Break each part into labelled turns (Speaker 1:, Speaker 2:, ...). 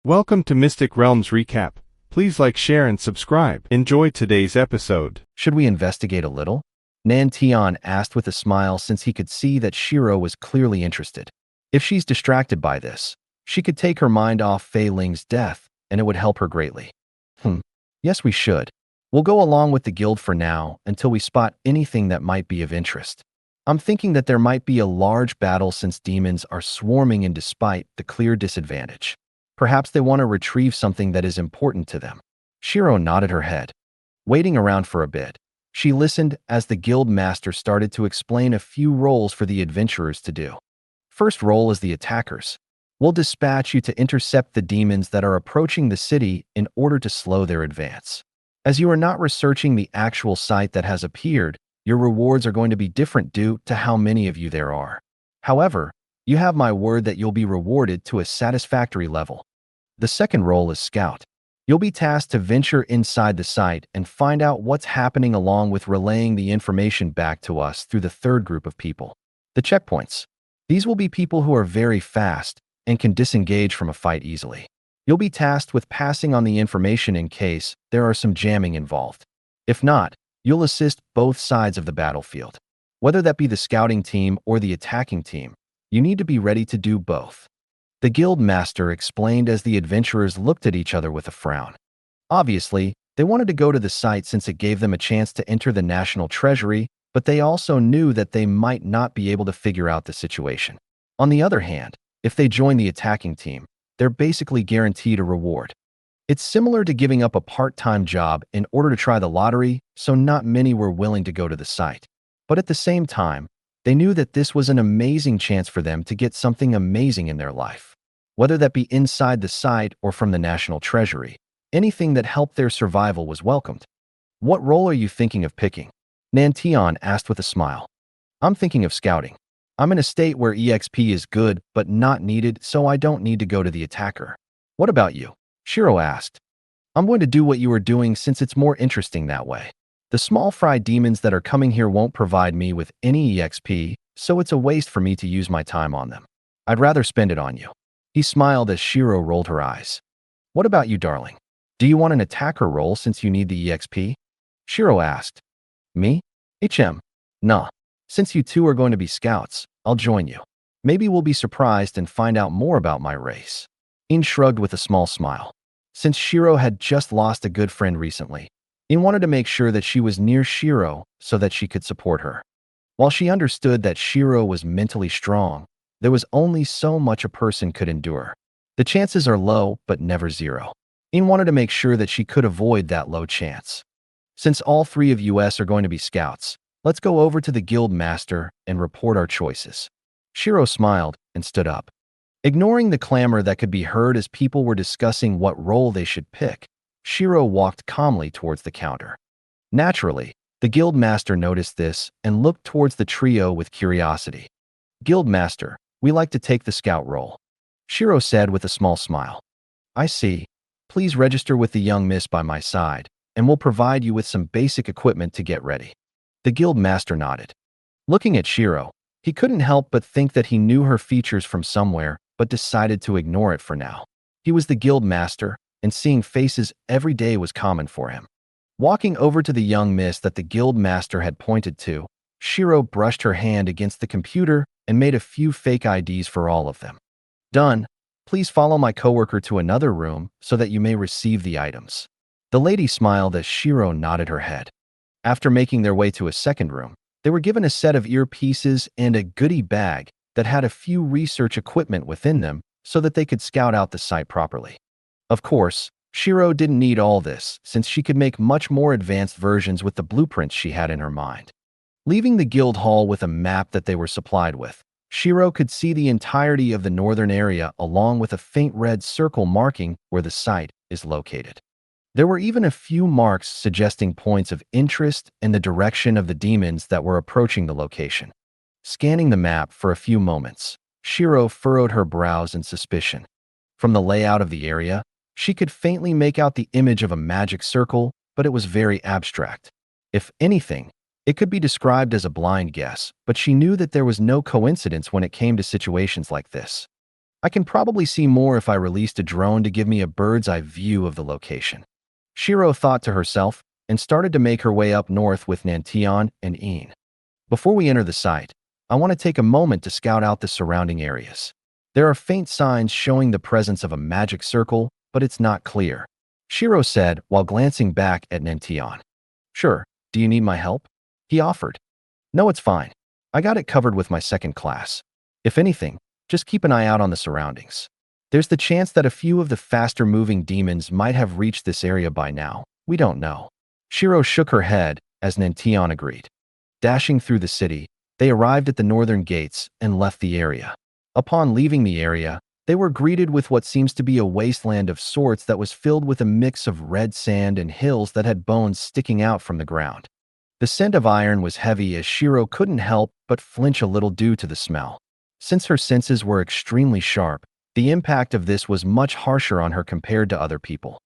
Speaker 1: Welcome to Mystic Realms Recap. Please like, share, and subscribe. Enjoy today's episode.
Speaker 2: Should we investigate a little? Nan asked with a smile since he could see that Shiro was clearly interested. If she's distracted by this, she could take her mind off Fei Ling's death, and it would help her greatly. Yes, we should. We'll go along with the guild for now until we spot anything that might be of interest. I'm thinking that there might be a large battle since demons are swarming and despite the clear disadvantage. Perhaps they want to retrieve something that is important to them. Shiro nodded her head. Waiting around for a bit, she listened as the guild master started to explain a few roles for the adventurers to do. First role is the attackers. We'll dispatch you to intercept the demons that are approaching the city in order to slow their advance. As you are not researching the actual site that has appeared, your rewards are going to be different due to how many of you there are. However, you have my word that you'll be rewarded to a satisfactory level. The second role is scout. You'll be tasked to venture inside the site and find out what's happening along with relaying the information back to us through the third group of people, the checkpoints. These will be people who are very fast and can disengage from a fight easily. You'll be tasked with passing on the information in case there are some jamming involved. If not, you'll assist both sides of the battlefield. Whether that be the scouting team or the attacking team, you need to be ready to do both. The guild master explained as the adventurers looked at each other with a frown. Obviously, they wanted to go to the site since it gave them a chance to enter the national treasury, but they also knew that they might not be able to figure out the situation. On the other hand, if they join the attacking team, they're basically guaranteed a reward. It's similar to giving up a part-time job in order to try the lottery, so not many were willing to go to the site. But at the same time, they knew that this was an amazing chance for them to get something amazing in their life. Whether that be inside the site or from the national treasury, anything that helped their survival was welcomed. What role are you thinking of picking? Nan asked with a smile. I'm thinking of scouting. I'm in a state where EXP is good but not needed, so I don't need to go to the attacker. What about you? Shiro asked. I'm going to do what you are doing since it's more interesting that way. The small fry demons that are coming here won't provide me with any EXP, so it's a waste for me to use my time on them. I'd rather spend it on you. He smiled as Shiro rolled her eyes. What about you, darling? Do you want an attacker role since you need the EXP? Shiro asked. Me? Nah. Since you two are going to be scouts, I'll join you. Maybe we'll be surprised and find out more about my race. In shrugged with a small smile. Since Shiro had just lost a good friend recently, In wanted to make sure that she was near Shiro so that she could support her. While she understood that Shiro was mentally strong, there was only so much a person could endure. The chances are low, but never zero. In wanted to make sure that she could avoid that low chance. Since all three of us are going to be scouts, let's go over to the guild master and report our choices. Shiro smiled and stood up. Ignoring the clamor that could be heard as people were discussing what role they should pick, Shiro walked calmly towards the counter. Naturally, the guild master noticed this and looked towards the trio with curiosity. Guild master, we like to take the scout role, Shiro said with a small smile. I see. Please register with the young miss by my side, and we'll provide you with some basic equipment to get ready. The guild master nodded. Looking at Shiro, he couldn't help but think that he knew her features from somewhere, but decided to ignore it for now. He was the guild master, and seeing faces every day was common for him. Walking over to the young miss that the guild master had pointed to, Shiro brushed her hand against the computer and made a few fake IDs for all of them. Done. Please follow my coworker to another room so that you may receive the items. The lady smiled as Shiro nodded her head. After making their way to a second room, they were given a set of earpieces and a goodie bag that had a few research equipment within them so that they could scout out the site properly. Of course, Shiro didn't need all this since she could make much more advanced versions with the blueprints she had in her mind. Leaving the guild hall with a map that they were supplied with, Shiro could see the entirety of the northern area along with a faint red circle marking where the site is located. There were even a few marks suggesting points of interest and the direction of the demons that were approaching the location. Scanning the map for a few moments, Shiro furrowed her brows in suspicion. From the layout of the area, she could faintly make out the image of a magic circle, but it was very abstract. If anything, it could be described as a blind guess, but she knew that there was no coincidence when it came to situations like this. I can probably see more if I released a drone to give me a bird's-eye view of the location. Shiro thought to herself and started to make her way up north with Nantion and Een. Before we enter the site, I want to take a moment to scout out the surrounding areas. There are faint signs showing the presence of a magic circle, but it's not clear, Shiro said while glancing back at Nantion. Sure, do you need my help? He offered. No, it's fine. I got it covered with my second class. If anything, just keep an eye out on the surroundings. There's the chance that a few of the faster-moving demons might have reached this area by now. We don't know. Shiro shook her head as Nantion agreed. Dashing through the city, they arrived at the northern gates and left the area. Upon leaving the area, they were greeted with what seems to be a wasteland of sorts that was filled with a mix of red sand and hills that had bones sticking out from the ground. The scent of iron was heavy as Shiro couldn't help but flinch a little due to the smell. Since her senses were extremely sharp, the impact of this was much harsher on her compared to other people.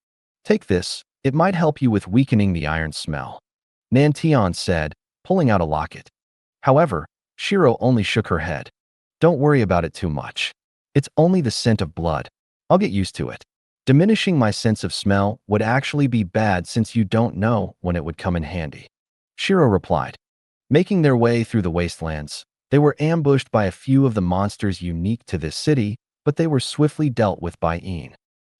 Speaker 2: Take this, it might help you with weakening the iron smell, Nantion said, pulling out a locket. However, Shiro only shook her head. Don't worry about it too much. It's only the scent of blood. I'll get used to it. Diminishing my sense of smell would actually be bad since you don't know when it would come in handy, Shiro replied. Making their way through the wastelands, they were ambushed by a few of the monsters unique to this city, but they were swiftly dealt with by Een.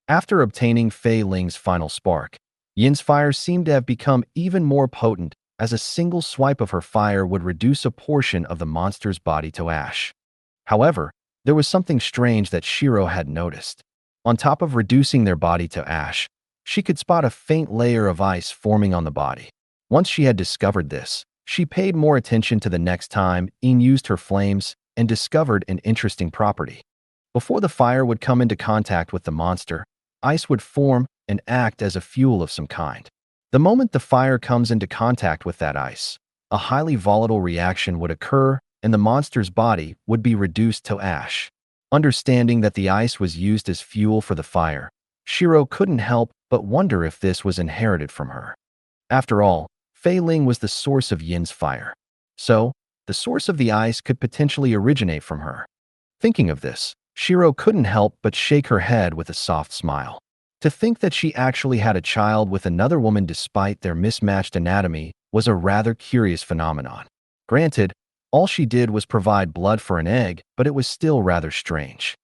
Speaker 2: After obtaining Fei Ling's final spark, Yin's fire seemed to have become even more potent, as a single swipe of her fire would reduce a portion of the monster's body to ash. However, there was something strange that Shiro had noticed. On top of reducing their body to ash, she could spot a faint layer of ice forming on the body. Once she had discovered this, she paid more attention to the next time Een used her flames and discovered an interesting property. Before the fire would come into contact with the monster, ice would form and act as a fuel of some kind. The moment the fire comes into contact with that ice, a highly volatile reaction would occur and the monster's body would be reduced to ash. Understanding that the ice was used as fuel for the fire, Shiro couldn't help but wonder if this was inherited from her. After all, Fei Ling was the source of Yin's fire. So, the source of the ice could potentially originate from her. Thinking of this, Shiro couldn't help but shake her head with a soft smile. To think that she actually had a child with another woman despite their mismatched anatomy was a rather curious phenomenon. Granted, all she did was provide blood for an egg, but it was still rather strange.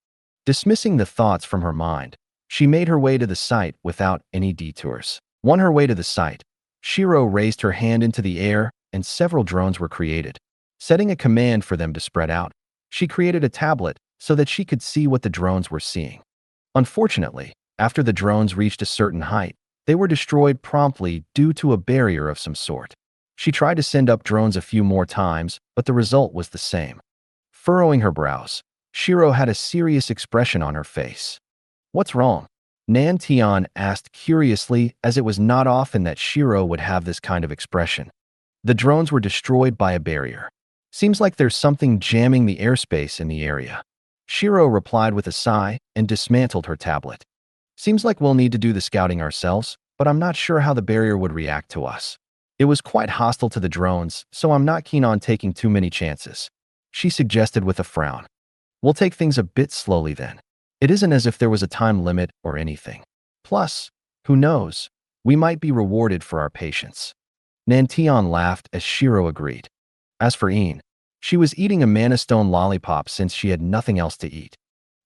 Speaker 2: Dismissing the thoughts from her mind, she made her way to the site without any detours. On her way to the site, Shiro raised her hand into the air and several drones were created. Setting a command for them to spread out, she created a tablet so that she could see what the drones were seeing. Unfortunately, after the drones reached a certain height, they were destroyed promptly due to a barrier of some sort. She tried to send up drones a few more times, but the result was the same. Furrowing her brows, Shiro had a serious expression on her face. What's wrong? Nantion asked curiously, as it was not often that Shiro would have this kind of expression. The drones were destroyed by a barrier. Seems like there's something jamming the airspace in the area. Shiro replied with a sigh and dismantled her tablet. Seems like we'll need to do the scouting ourselves, but I'm not sure how the barrier would react to us. It was quite hostile to the drones, so I'm not keen on taking too many chances, she suggested with a frown. We'll take things a bit slowly then. It isn't as if there was a time limit or anything. Plus, who knows, we might be rewarded for our patience. Nantion laughed as Shiro agreed. As for Een, she was eating a mana stone lollipop since she had nothing else to eat.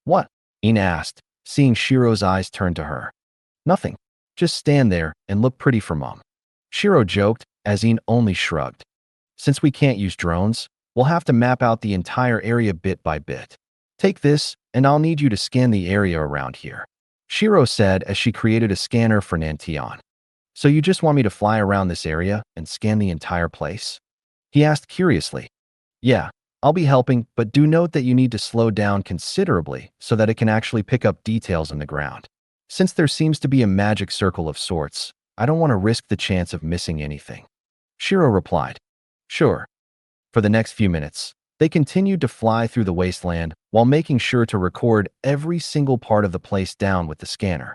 Speaker 2: What? Een asked, seeing Shiro's eyes turn to her. Nothing. Just stand there and look pretty for Mom. Shiro joked, as Een only shrugged. Since we can't use drones, we'll have to map out the entire area bit by bit. Take this, and I'll need you to scan the area around here, Shiro said as she created a scanner for Nantion. So you just want me to fly around this area and scan the entire place? He asked curiously. Yeah, I'll be helping, but do note that you need to slow down considerably so that it can actually pick up details on the ground. Since there seems to be a magic circle of sorts, I don't want to risk the chance of missing anything. Shiro replied. Sure. For the next few minutes, they continued to fly through the wasteland while making sure to record every single part of the place down with the scanner.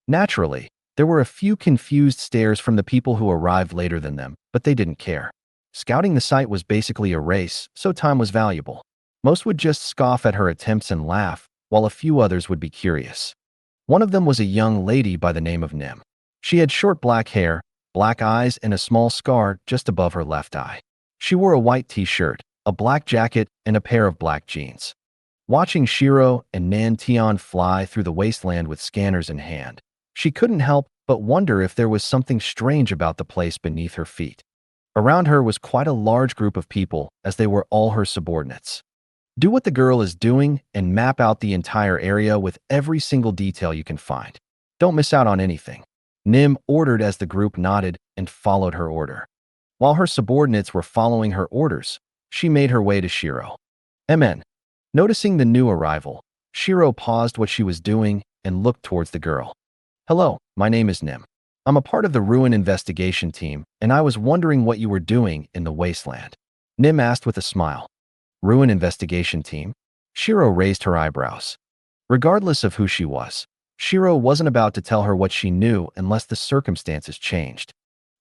Speaker 2: Naturally, there were a few confused stares from the people who arrived later than them, but they didn't care. Scouting the site was basically a race, so time was valuable. Most would just scoff at her attempts and laugh, while a few others would be curious. One of them was a young lady by the name of Nim. She had short black hair, black eyes, and a small scar just above her left eye. She wore a white t-shirt, a black jacket, and a pair of black jeans. Watching Shiro and Nan Tian fly through the wasteland with scanners in hand, she couldn't help but wonder if there was something strange about the place beneath her feet. Around her was quite a large group of people, as they were all her subordinates. Do what the girl is doing and map out the entire area with every single detail you can find. Don't miss out on anything. Nim ordered as the group nodded and followed her order. While her subordinates were following her orders, she made her way to Shiro. MN. Noticing the new arrival, Shiro paused what she was doing and looked towards the girl. Hello, my name is Nim. I'm a part of the ruin investigation team, and I was wondering what you were doing in the wasteland. Nim asked with a smile. Ruin investigation team? Shiro raised her eyebrows. Regardless of who she was, Shiro wasn't about to tell her what she knew unless the circumstances changed.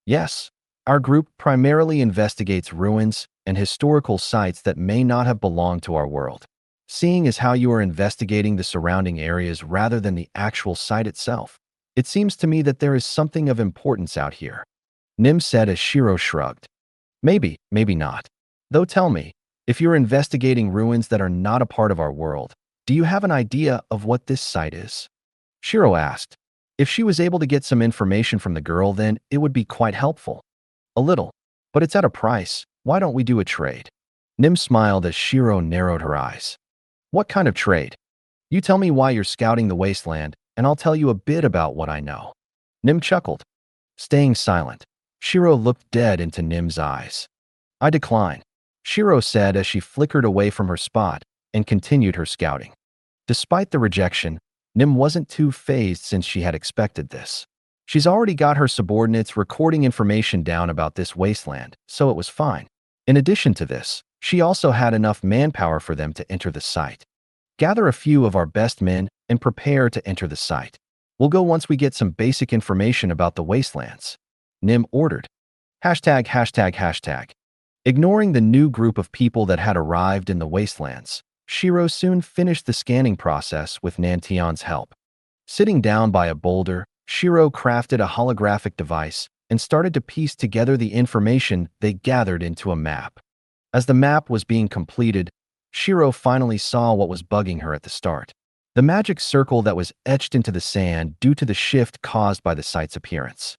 Speaker 2: Yes, our group primarily investigates ruins and historical sites that may not have belonged to our world. Seeing as how you are investigating the surrounding areas rather than the actual site itself, it seems to me that there is something of importance out here. Nim said as Shiro shrugged. Maybe, maybe not. Though tell me, if you're investigating ruins that are not a part of our world, do you have an idea of what this site is? Shiro asked. If she was able to get some information from the girl, then it would be quite helpful. A little, but it's at a price. Why don't we do a trade? Nim smiled as Shiro narrowed her eyes. What kind of trade? You tell me why you're scouting the wasteland, and I'll tell you a bit about what I know. Nim chuckled. Staying silent, Shiro looked dead into Nim's eyes. I decline, Shiro said as she flickered away from her spot and continued her scouting. Despite the rejection, Nim wasn't too fazed since she had expected this. She's already got her subordinates recording information down about this wasteland, so it was fine. In addition to this, she also had enough manpower for them to enter the site. Gather a few of our best men and prepare to enter the site. We'll go once we get some basic information about the wastelands. Nim ordered. ####. Ignoring the new group of people that had arrived in the wastelands, Shiro soon finished the scanning process with Nantian's help. Sitting down by a boulder, Shiro crafted a holographic device and started to piece together the information they gathered into a map. As the map was being completed, Shiro finally saw what was bugging her at the start. The magic circle that was etched into the sand due to the shift caused by the site's appearance.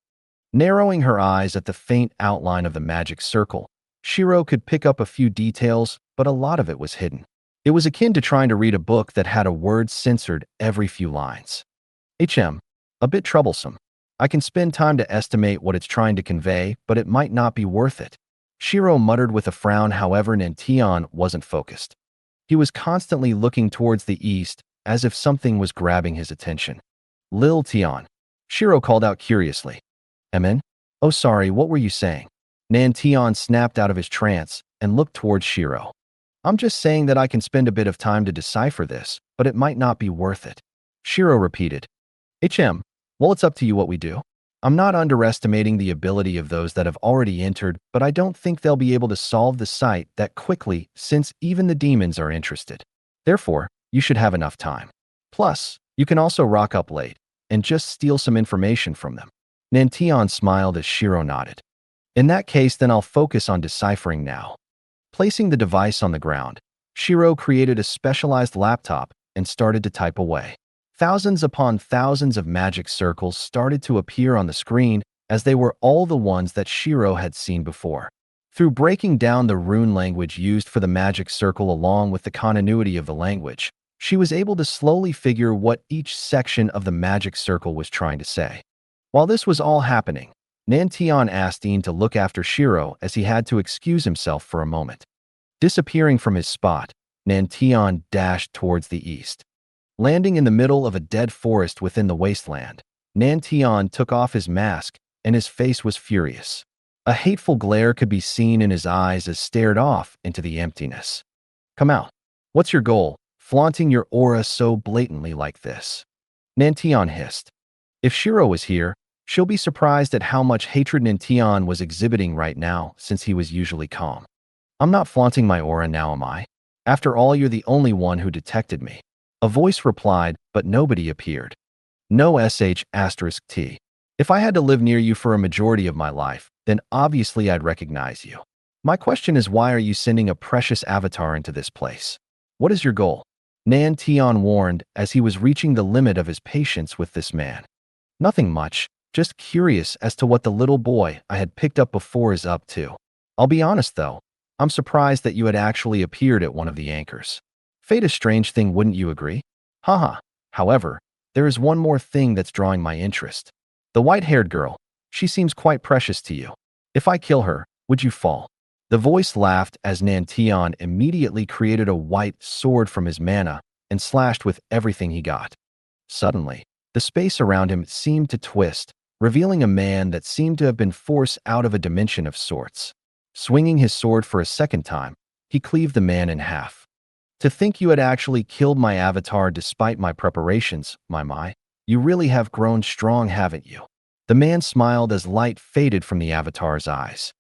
Speaker 2: Narrowing her eyes at the faint outline of the magic circle, Shiro could pick up a few details, but a lot of it was hidden. It was akin to trying to read a book that had a word censored every few lines. A bit troublesome. I can spend time to estimate what it's trying to convey, but it might not be worth it. Shiro muttered with a frown. However, Nantian wasn't focused. He was constantly looking towards the east, as if something was grabbing his attention. Lil Tian, Shiro called out curiously. Emin? Oh sorry, what were you saying? Nantian snapped out of his trance and looked towards Shiro. I'm just saying that I can spend a bit of time to decipher this, but it might not be worth it. Shiro repeated. Well, it's up to you what we do. I'm not underestimating the ability of those that have already entered, but I don't think they'll be able to solve the site that quickly since even the demons are interested. Therefore, you should have enough time. Plus, you can also rock up late and just steal some information from them. Nantian smiled as Shiro nodded. In that case, then I'll focus on deciphering now. Placing the device on the ground, Shiro created a specialized laptop and started to type away. Thousands upon thousands of magic circles started to appear on the screen as they were all the ones that Shiro had seen before. Through breaking down the rune language used for the magic circle along with the continuity of the language, she was able to slowly figure what each section of the magic circle was trying to say. While this was all happening, Nantian asked Ian to look after Shiro as he had to excuse himself for a moment. Disappearing from his spot, Nantian dashed towards the east. Landing in the middle of a dead forest within the wasteland, Nantian took off his mask and his face was furious. A hateful glare could be seen in his eyes as stared off into the emptiness. Come out. What's your goal, flaunting your aura so blatantly like this? Nantian hissed. If Shiro was here, she'll be surprised at how much hatred Nantian was exhibiting right now since he was usually calm. I'm not flaunting my aura now, am I? After all, you're the only one who detected me. A voice replied, but nobody appeared. No sh*t. If I had to live near you for a majority of my life, then obviously I'd recognize you. My question is, why are you sending a precious avatar into this place? What is your goal? Nan Tian warned as he was reaching the limit of his patience with this man. Nothing much, just curious as to what the little boy I had picked up before is up to. I'll be honest though, I'm surprised that you had actually appeared at one of the anchors. Fate a strange thing, wouldn't you agree? Haha. However, there is one more thing that's drawing my interest. The white-haired girl. She seems quite precious to you. If I kill her, would you fall? The voice laughed as Nantian immediately created a white sword from his mana and slashed with everything he got. Suddenly, the space around him seemed to twist, revealing a man that seemed to have been forced out of a dimension of sorts. Swinging his sword for a second time, he cleaved the man in half. To think you had actually killed my avatar despite my preparations, my. You really have grown strong, haven't you? The man smiled as light faded from the avatar's eyes.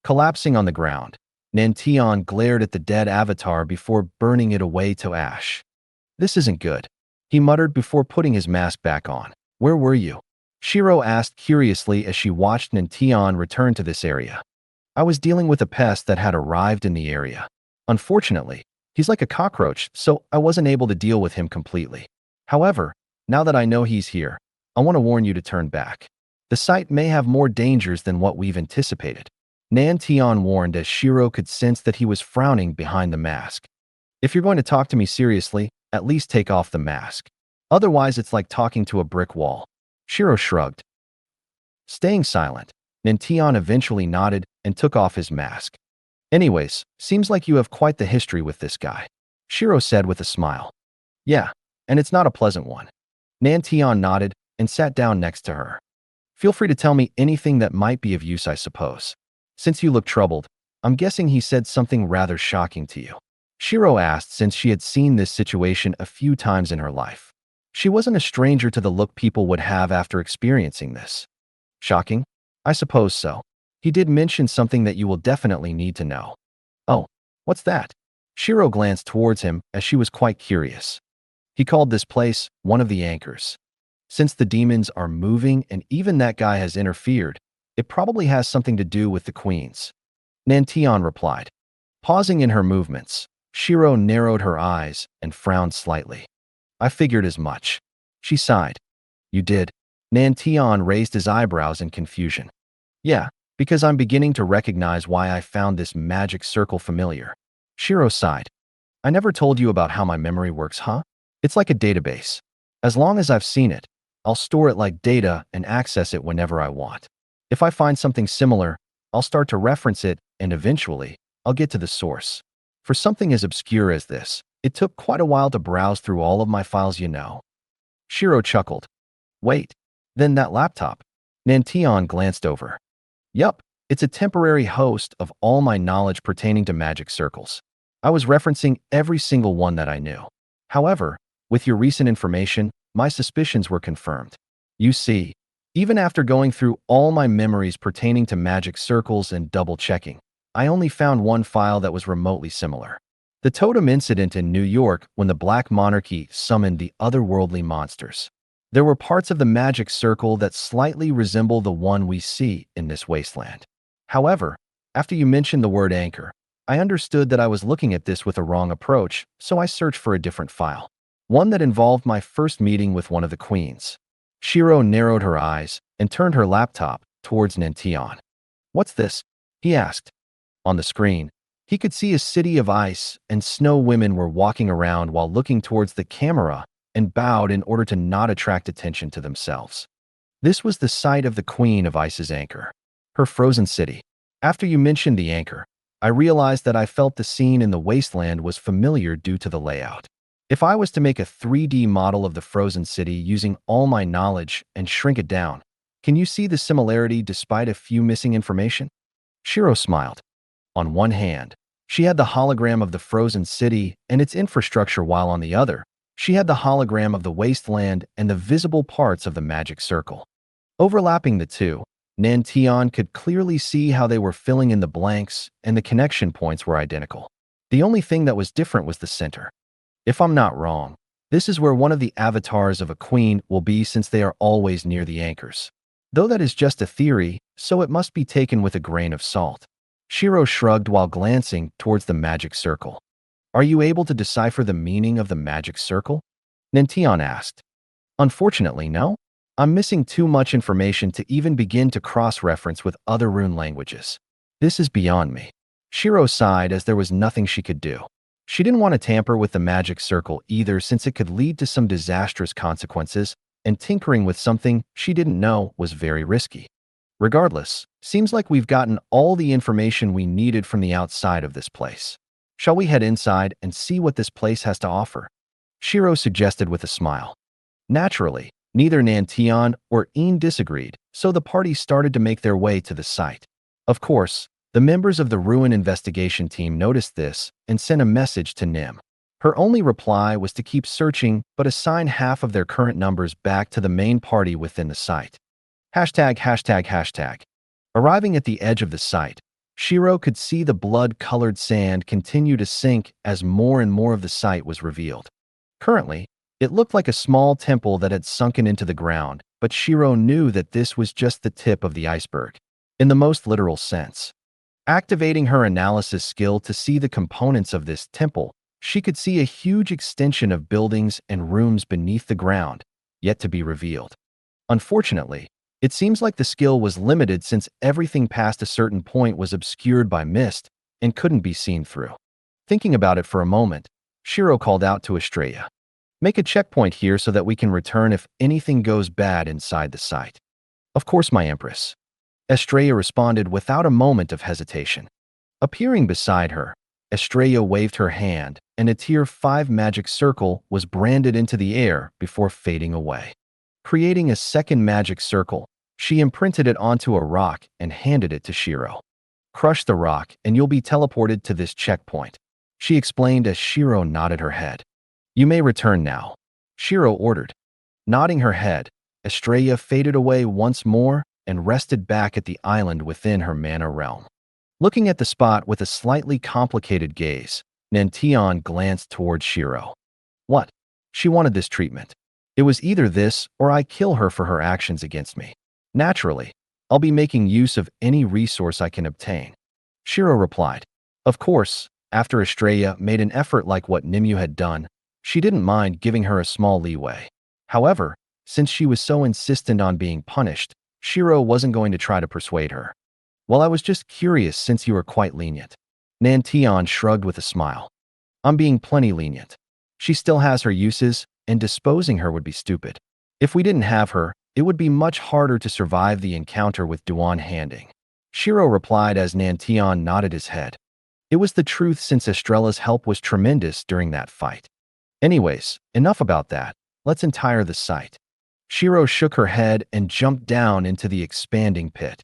Speaker 2: Collapsing on the ground, Nantian glared at the dead avatar before burning it away to ash. This isn't good, he muttered before putting his mask back on. Where were you? Shiro asked curiously as she watched Nantian return to this area. I was dealing with a pest that had arrived in the area. Unfortunately, he's like a cockroach, so I wasn't able to deal with him completely. However, now that I know he's here, I want to warn you to turn back. The site may have more dangers than what we've anticipated. Nantian warned as Shiro could sense that he was frowning behind the mask. If you're going to talk to me seriously, at least take off the mask. Otherwise, it's like talking to a brick wall. Shiro shrugged. Staying silent, Nantian eventually nodded and took off his mask. Anyways, seems like you have quite the history with this guy, Shiro said with a smile. Yeah, and it's not a pleasant one. Nantian nodded and sat down next to her. Feel free to tell me anything that might be of use, I suppose. Since you look troubled, I'm guessing he said something rather shocking to you. Shiro asked since she had seen this situation a few times in her life. She wasn't a stranger to the look people would have after experiencing this. Shocking? I suppose so. He did mention something that you will definitely need to know. Oh, what's that? Shiro glanced towards him as she was quite curious. He called this place one of the anchors. Since the demons are moving and even that guy has interfered, it probably has something to do with the queens. Nantian replied. Pausing in her movements, Shiro narrowed her eyes and frowned slightly. I figured as much. She sighed. You did? Nantian raised his eyebrows in confusion. Yeah, because I'm beginning to recognize why I found this magic circle familiar. Shiro sighed. I never told you about how my memory works, huh? It's like a database. As long as I've seen it, I'll store it like data and access it whenever I want. If I find something similar, I'll start to reference it, and eventually, I'll get to the source. For something as obscure as this, it took quite a while to browse through all of my files, you know. Shiro chuckled. Wait, then that laptop? Nantian glanced over. Yup, it's a temporary host of all my knowledge pertaining to magic circles. I was referencing every single one that I knew. However, with your recent information, my suspicions were confirmed. You see, even after going through all my memories pertaining to magic circles and double-checking, I only found one file that was remotely similar. The totem incident in New York when the Black Monarchy summoned the otherworldly monsters. There were parts of the magic circle that slightly resemble the one we see in this wasteland. However, after you mentioned the word anchor, I understood that I was looking at this with a wrong approach, so I searched for a different file. One that involved my first meeting with one of the queens. Shiro narrowed her eyes and turned her laptop towards Nantian. What's this? He asked. On the screen, he could see a city of ice and snow. Women were walking around while looking towards the camera and bowed in order to not attract attention to themselves. This was the site of the Queen of Ice's anchor, her frozen city. After you mentioned the anchor, I realized that I felt the scene in the wasteland was familiar due to the layout. If I was to make a 3D model of the frozen city using all my knowledge and shrink it down, can you see the similarity despite a few missing information? Shiro smiled. On one hand, she had the hologram of the frozen city and its infrastructure, while on the other, she had the hologram of the wasteland and the visible parts of the magic circle. Overlapping the two, Nantian could clearly see how they were filling in the blanks and the connection points were identical. The only thing that was different was the center. If I'm not wrong, This is where one of the avatars of a queen will be since they are always near the anchors. Though that is just a theory, so it must be taken with a grain of salt. Shiro shrugged while glancing towards the magic circle. Are you able to decipher the meaning of the magic circle? Nantion asked. Unfortunately, no. I'm missing too much information to even begin to cross-reference with other rune languages. This is beyond me. Shiro sighed as there was nothing she could do. She didn't want to tamper with the magic circle either since it could lead to some disastrous consequences, and tinkering with something she didn't know was very risky. Regardless, seems like we've gotten all the information we needed from the outside of this place. Shall we head inside and see what this place has to offer? Shiro suggested with a smile. Naturally, neither Nantion or Een disagreed, so the party started to make their way to the site. Of course, the members of the ruin investigation team noticed this and sent a message to Nim. Her only reply was to keep searching but assign half of their current numbers back to the main party within the site. #####. Arriving at the edge of the site, Shiro could see the blood-colored sand continue to sink as more and more of the site was revealed. Currently, it looked like a small temple that had sunken into the ground, but Shiro knew that this was just the tip of the iceberg, in the most literal sense. Activating her analysis skill to see the components of this temple, she could see a huge extension of buildings and rooms beneath the ground, yet to be revealed. Unfortunately, it seems like the skill was limited since everything past a certain point was obscured by mist and couldn't be seen through. Thinking about it for a moment, Shiro called out to Estrella. Make a checkpoint here so that we can return if anything goes bad inside the site. Of course, my Empress. Estrella responded without a moment of hesitation. Appearing beside her, Estrella waved her hand, and a Tier 5 magic circle was branded into the air before fading away. Creating a second magic circle, she imprinted it onto a rock and handed it to Shiro. Crush the rock and you'll be teleported to this checkpoint, she explained as Shiro nodded her head. You may return now, Shiro ordered. Nodding her head, Estrella faded away once more and rested back at the island within her mana realm. Looking at the spot with a slightly complicated gaze, Nantion glanced towards Shiro. What? She wanted this treatment. It was either this or I kill her for her actions against me. Naturally, I'll be making use of any resource I can obtain. Shiro replied. Of course, after Estrella made an effort like what Nimue had done, she didn't mind giving her a small leeway. However, since she was so insistent on being punished, Shiro wasn't going to try to persuade her. Well, I was just curious since you were quite lenient. Nantion shrugged with a smile. I'm being plenty lenient. She still has her uses, and disposing her would be stupid. If we didn't have her, it would be much harder to survive the encounter with Duan Handing. Shiro replied as Nantion nodded his head. It was the truth since Estrella's help was tremendous during that fight. Anyways, enough about that. Let's entire the site. Shiro shook her head and jumped down into the expanding pit.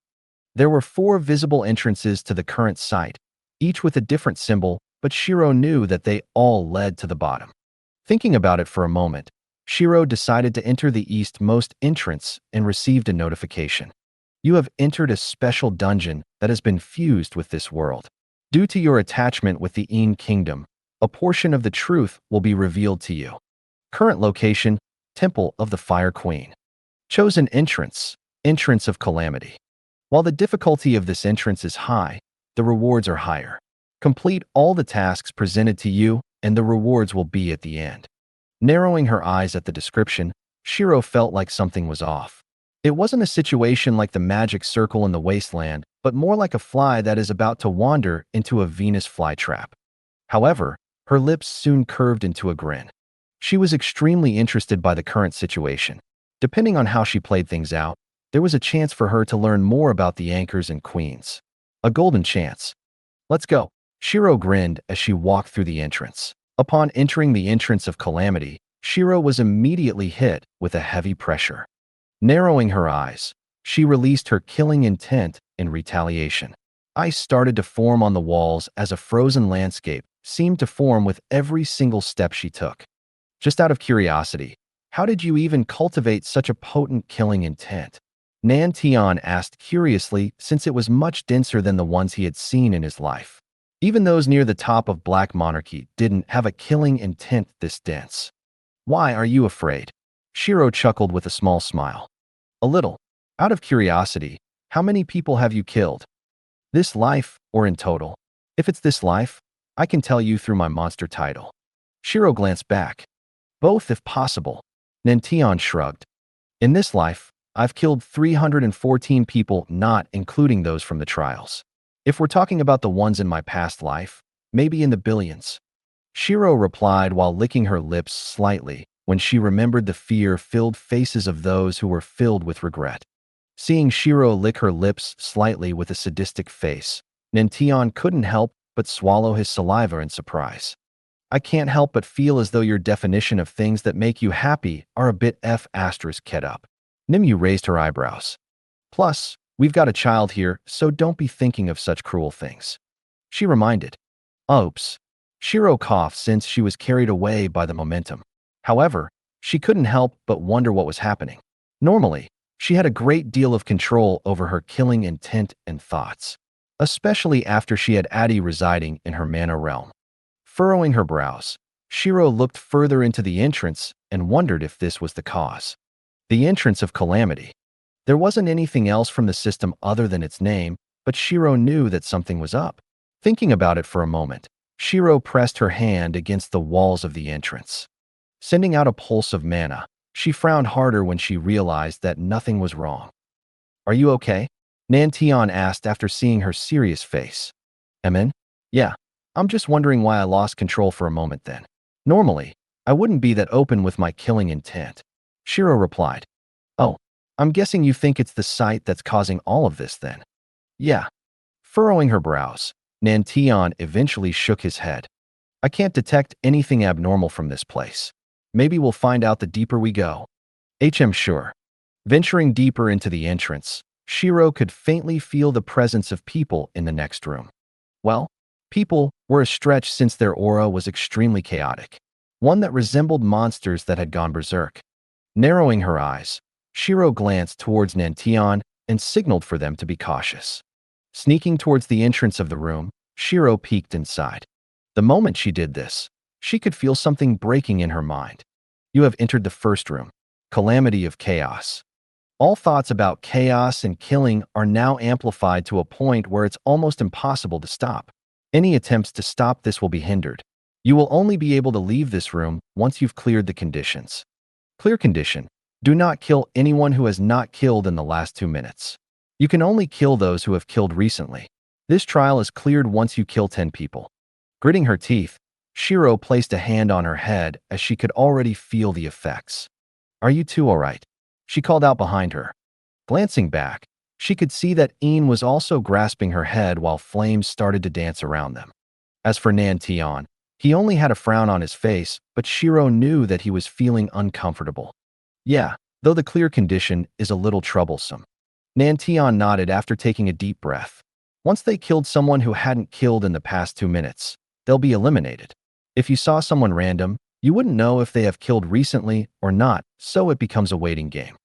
Speaker 2: There were 4 visible entrances to the current site, each with a different symbol, but Shiro knew that they all led to the bottom. Thinking about it for a moment, Shiro decided to enter the eastmost entrance and received a notification. You have entered a special dungeon that has been fused with this world. Due to your attachment with the Een Kingdom, a portion of the truth will be revealed to you. Current location, Temple of the Fire Queen. Chosen entrance, Entrance of Calamity. While the difficulty of this entrance is high, the rewards are higher. Complete all the tasks presented to you, and the rewards will be at the end. Narrowing her eyes at the description, Shiro felt like something was off. It wasn't a situation like the magic circle in the wasteland, but more like a fly that is about to wander into a Venus flytrap. However, her lips soon curved into a grin. She was extremely interested by the current situation. Depending on how she played things out, there was a chance for her to learn more about the anchors and queens. A golden chance. Let's go. Shiro grinned as she walked through the entrance. Upon entering the entrance of Calamity, Shiro was immediately hit with a heavy pressure. Narrowing her eyes, she released her killing intent in retaliation. Ice started to form on the walls as a frozen landscape seemed to form with every single step she took. Just out of curiosity, how did you even cultivate such a potent killing intent? Nantion asked curiously since it was much denser than the ones he had seen in his life. Even those near the top of Black Monarchy didn't have a killing intent this dense. Why are you afraid? Shiro chuckled with a small smile. A little. Out of curiosity, how many people have you killed? This life, or in total? If it's this life, I can tell you through my monster title. Shiro glanced back. Both if possible. Nantion shrugged. In this life, I've killed 314 people, not including those from the trials. If we're talking about the ones in my past life, maybe in the billions. Shiro replied while licking her lips slightly when she remembered the fear-filled faces of those who were filled with regret. Seeing Shiro lick her lips slightly with a sadistic face, Nantion couldn't help but swallow his saliva in surprise. I can't help but feel as though your definition of things that make you happy are a bit *ket up. Nimue raised her eyebrows. Plus, we've got a child here, so don't be thinking of such cruel things. She reminded. Oops. Shiro coughed since she was carried away by the momentum. However, she couldn't help but wonder what was happening. Normally, she had a great deal of control over her killing intent and thoughts, especially after she had Adi residing in her mana realm. Furrowing her brows, Shiro looked further into the entrance and wondered if this was the cause. The entrance of calamity. There wasn't anything else from the system other than its name, but Shiro knew that something was up. Thinking about it for a moment, Shiro pressed her hand against the walls of the entrance. Sending out a pulse of mana, she frowned harder when she realized that nothing was wrong. Are you okay? Nantion asked after seeing her serious face. Emin? Yeah. I'm just wondering why I lost control for a moment then. Normally, I wouldn't be that open with my killing intent. Shiro replied. Oh, I'm guessing you think it's the sight that's causing all of this then. Yeah. Furrowing her brows, Nantion eventually shook his head. I can't detect anything abnormal from this place. Maybe we'll find out the deeper we go. Sure. Venturing deeper into the entrance, Shiro could faintly feel the presence of people in the next room. Well, people were a stretch since their aura was extremely chaotic, one that resembled monsters that had gone berserk. Narrowing her eyes, Shiro glanced towards Nantion and signaled for them to be cautious. Sneaking towards the entrance of the room, Shiro peeked inside. The moment she did this, she could feel something breaking in her mind. You have entered the first room, Calamity of Chaos. All thoughts about chaos and killing are now amplified to a point where it's almost impossible to stop. Any attempts to stop this will be hindered. You will only be able to leave this room once you've cleared the conditions. Clear condition. Do not kill anyone who has not killed in the last 2 minutes. You can only kill those who have killed recently. This trial is cleared once you kill 10 people. Gritting her teeth, Shiro placed a hand on her head as she could already feel the effects. Are you two all right? She called out behind her. Glancing back, she could see that Een was also grasping her head while flames started to dance around them. As for Nantion, he only had a frown on his face, but Shiro knew that he was feeling uncomfortable. Yeah, though the clear condition is a little troublesome. Nantion nodded after taking a deep breath. Once they killed someone who hadn't killed in the past 2 minutes, they'll be eliminated. If you saw someone random, you wouldn't know if they have killed recently or not, so it becomes a waiting game.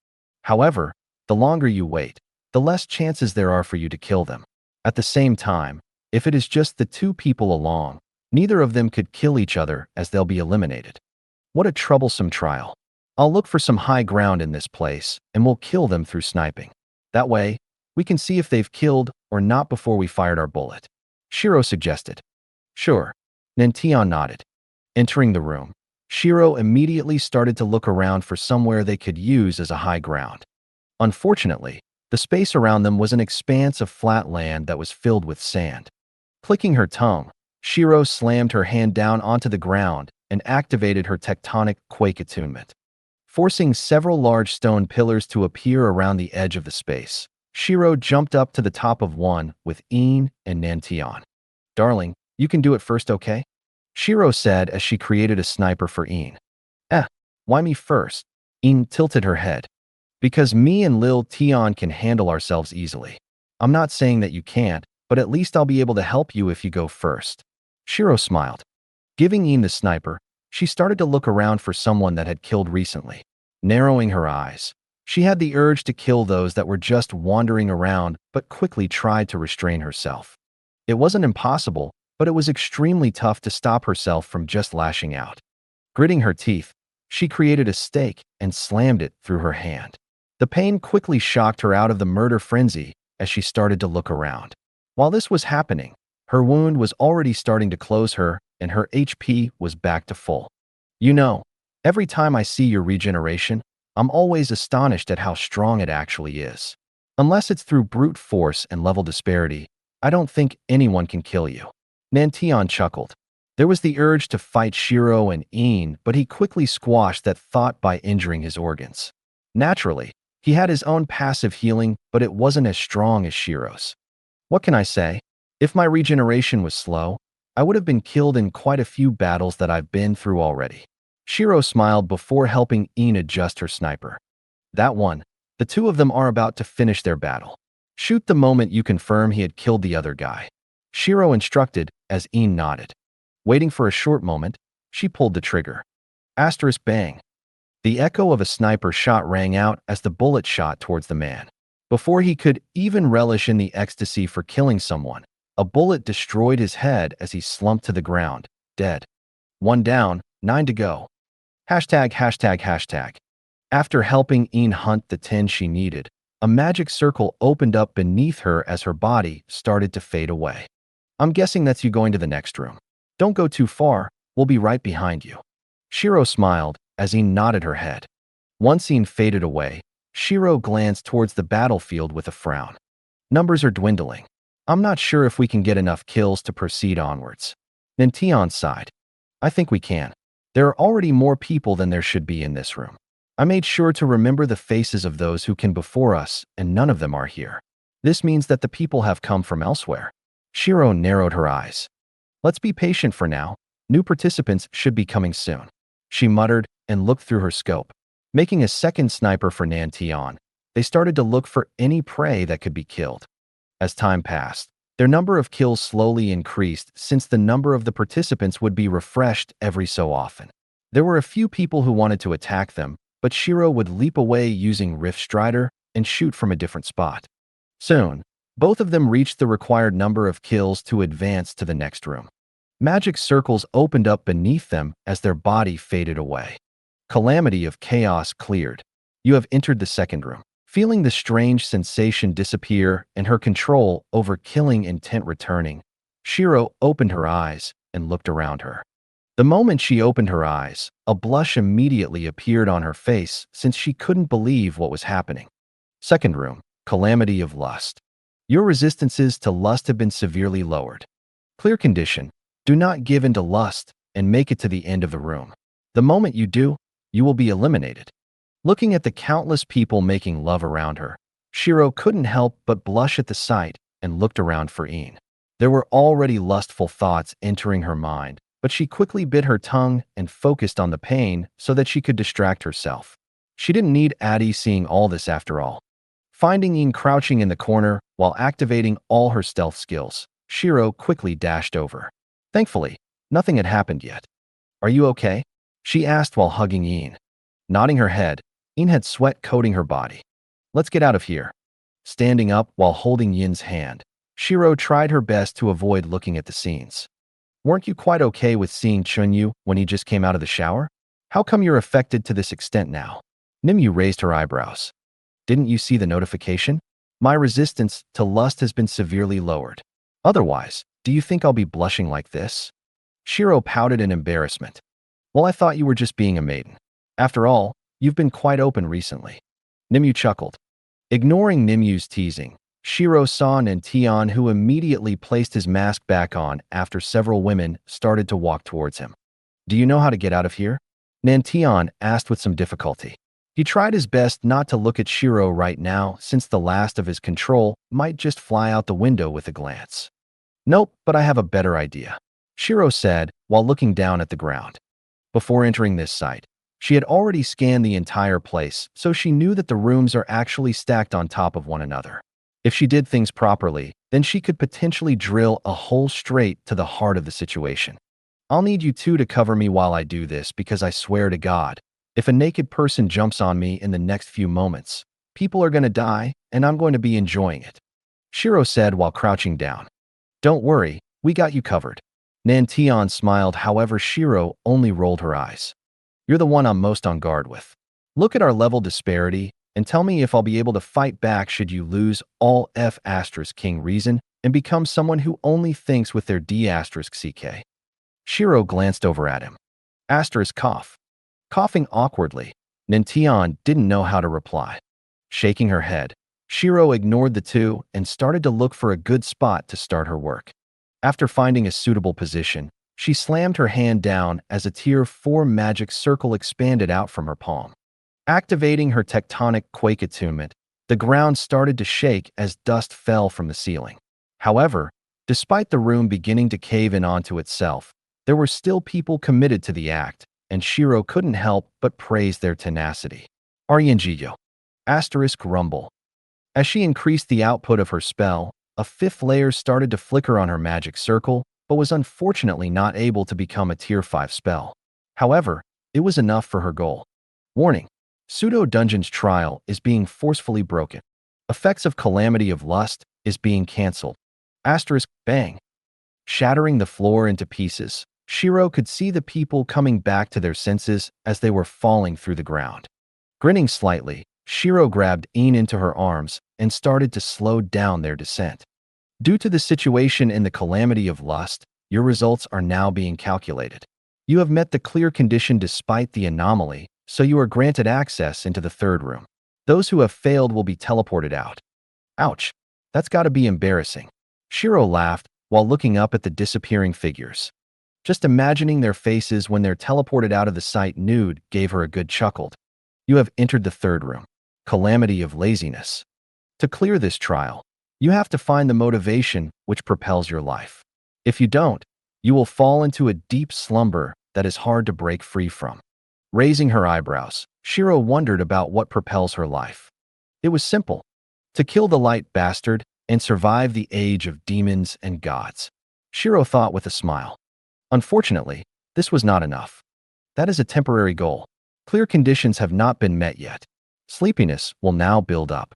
Speaker 2: However, the longer you wait, the less chances there are for you to kill them. At the same time, if it is just the 2 people along, neither of them could kill each other as they'll be eliminated. What a troublesome trial. I'll look for some high ground in this place, and we'll kill them through sniping. That way, we can see if they've killed or not before we fired our bullet. Shiro suggested. Sure. Nantion nodded. Entering the room, Shiro immediately started to look around for somewhere they could use as a high ground. Unfortunately, the space around them was an expanse of flat land that was filled with sand. Clicking her tongue, Shiro slammed her hand down onto the ground and activated her tectonic quake attunement. Forcing several large stone pillars to appear around the edge of the space, Shiro jumped up to the top of one with Een and Nantion. Darling, you can do it first, okay? Shiro said as she created a sniper for Een. Why me first? Een tilted her head. Because me and Lil Tion can handle ourselves easily. I'm not saying that you can't, but at least I'll be able to help you if you go first. Shiro smiled. Giving Een the sniper, she started to look around for someone that had killed recently. Narrowing her eyes, she had the urge to kill those that were just wandering around, but quickly tried to restrain herself. It wasn't impossible, but it was extremely tough to stop herself from just lashing out. Gritting her teeth, She created a stake and slammed it through her hand. The pain quickly shocked her out of the murder frenzy as she started to look around. While this was happening, her wound was already starting to close her and her HP was back to full. You know, every time I see your regeneration, I'm always astonished at how strong it actually is. Unless it's through brute force and level disparity, I don't think anyone can kill you. Nantion chuckled. There was the urge to fight Shiro and Een, but he quickly squashed that thought by injuring his organs. Naturally, he had his own passive healing, but it wasn't as strong as Shiro's. What can I say? If my regeneration was slow, I would have been killed in quite a few battles that I've been through already. Shiro smiled before helping Een adjust her sniper. That one, the two of them are about to finish their battle. Shoot the moment you confirm he had killed the other guy. Shiro instructed as Een nodded. Waiting for a short moment, she pulled the trigger. Asterisk bang. The echo of a sniper shot rang out as the bullet shot towards the man. Before he could even relish in the ecstasy for killing someone, a bullet destroyed his head as he slumped to the ground, dead. 1 down, 9 to go. ####. After helping Een hunt the 10 she needed, a magic circle opened up beneath her as her body started to fade away. I'm guessing that's you going to the next room. Don't go too far, we'll be right behind you. Shiro smiled as Een nodded her head. Once Een faded away, Shiro glanced towards the battlefield with a frown. Numbers are dwindling. I'm not sure if we can get enough kills to proceed onwards. Nantion sighed. I think we can. There are already more people than there should be in this room. I made sure to remember the faces of those who came before us, and none of them are here. This means that the people have come from elsewhere. Shiro narrowed her eyes. Let's be patient for now. New participants should be coming soon. She muttered and looked through her scope. Making a second sniper for Nantion, they started to look for any prey that could be killed. As time passed, their number of kills slowly increased since the number of the participants would be refreshed every so often. There were a few people who wanted to attack them, but Shiro would leap away using Rift Strider and shoot from a different spot. Soon, both of them reached the required number of kills to advance to the next room. Magic circles opened up beneath them as their body faded away. Calamity of Chaos cleared. You have entered the second room. Feeling the strange sensation disappear and her control over killing intent returning, Shiro opened her eyes and looked around her. The moment she opened her eyes, a blush immediately appeared on her face since she couldn't believe what was happening. Second room, Calamity of Lust. Your resistances to lust have been severely lowered. Clear condition, do not give in to lust and make it to the end of the room. The moment you do, you will be eliminated. Looking at the countless people making love around her, Shiro couldn't help but blush at the sight and looked around for Een. There were already lustful thoughts entering her mind, but she quickly bit her tongue and focused on the pain so that she could distract herself. She didn't need Addie seeing all this after all. Finding Een crouching in the corner while activating all her stealth skills, Shiro quickly dashed over. Thankfully, nothing had happened yet. Are you okay? She asked while hugging Een. Nodding her head, Een had sweat coating her body. Let's get out of here. Standing up while holding Yin's hand, Shiro tried her best to avoid looking at the scenes. Weren't you quite okay with seeing Chunyu when he just came out of the shower? How come you're affected to this extent now? Nimue raised her eyebrows. Didn't you see the notification? My resistance to lust has been severely lowered. Otherwise, do you think I'll be blushing like this? Shiro pouted in embarrassment. Well, I thought you were just being a maiden. After all, you've been quite open recently. Nimue chuckled. Ignoring Nimue's teasing, Shiro saw Nantion, who immediately placed his mask back on after several women started to walk towards him. Do you know how to get out of here? Nantion asked with some difficulty. He tried his best not to look at Shiro right now since the last of his control might just fly out the window with a glance. Nope, but I have a better idea, Shiro said while looking down at the ground. Before entering this site, she had already scanned the entire place, so she knew that the rooms are actually stacked on top of one another. If she did things properly, then she could potentially drill a hole straight to the heart of the situation. I'll need you two to cover me while I do this because I swear to God, if a naked person jumps on me in the next few moments, people are going to die and I'm going to be enjoying it, Shiro said while crouching down. Don't worry, we got you covered. Nantion smiled, however Shiro only rolled her eyes. You're the one I'm most on guard with. Look at our level disparity and tell me if I'll be able to fight back should you lose all F asterisk king reason and become someone who only thinks with their D asterisk CK. Shiro glanced over at him. Asterisk cough. Coughing awkwardly, Nantion didn't know how to reply. Shaking her head, Shiro ignored the two and started to look for a good spot to start her work. After finding a suitable position, she slammed her hand down as a tier 4 magic circle expanded out from her palm. Activating her tectonic quake attunement, the ground started to shake as dust fell from the ceiling. However, despite the room beginning to cave in onto itself, there were still people committed to the act, and Shiro couldn't help but praise their tenacity. Aryenjiyo. Asterisk rumble. As she increased the output of her spell, a fifth layer started to flicker on her magic circle, but was unfortunately not able to become a tier 5 spell. However, it was enough for her goal. Warning. Pseudo-Dungeon's trial is being forcefully broken. Effects of Calamity of Lust is being cancelled. Asterisk bang. Shattering the floor into pieces, Shiro could see the people coming back to their senses as they were falling through the ground. Grinning slightly, Shiro grabbed Een into her arms and started to slow down their descent. Due to the situation in the Calamity of Lust, your results are now being calculated. You have met the clear condition despite the anomaly, so you are granted access into the third room. Those who have failed will be teleported out. Ouch, that's gotta be embarrassing. Shiro laughed while looking up at the disappearing figures. Just imagining their faces when they're teleported out of the sight nude gave her a good chuckle. You have entered the third room. Calamity of Laziness. To clear this trial, you have to find the motivation which propels your life. If you don't, you will fall into a deep slumber that is hard to break free from. Raising her eyebrows, Shiro wondered about what propels her life. It was simple. To kill the light bastard and survive the age of demons and gods. Shiro thought with a smile. Unfortunately, this was not enough. That is a temporary goal. Clear conditions have not been met yet. Sleepiness will now build up.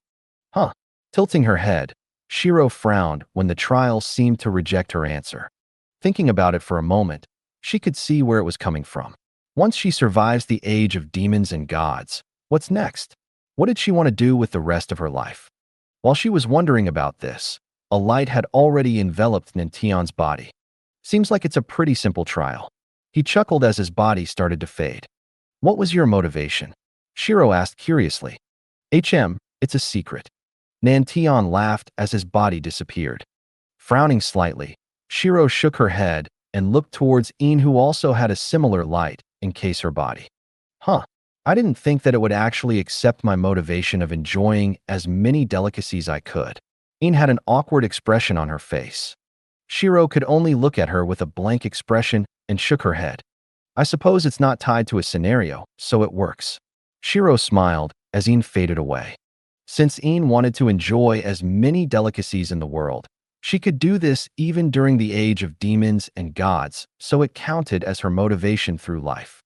Speaker 2: Huh. Tilting her head, Shiro frowned when the trial seemed to reject her answer. Thinking about it for a moment, she could see where it was coming from. Once she survives the age of demons and gods, what's next? What did she want to do with the rest of her life? While she was wondering about this, a light had already enveloped Nantion's body. Seems like it's a pretty simple trial. He chuckled as his body started to fade. What was your motivation? Shiro asked curiously. It's a secret. Nantion laughed as his body disappeared. Frowning slightly, Shiro shook her head and looked towards Een, who also had a similar light encase her body. Huh. I didn't think that it would actually accept my motivation of enjoying as many delicacies I could. Een had an awkward expression on her face. Shiro could only look at her with a blank expression and shook her head. I suppose it's not tied to a scenario, so it works. Shiro smiled as Een faded away. Since Een wanted to enjoy as many delicacies in the world, she could do this even during the age of demons and gods, so it counted as her motivation through life.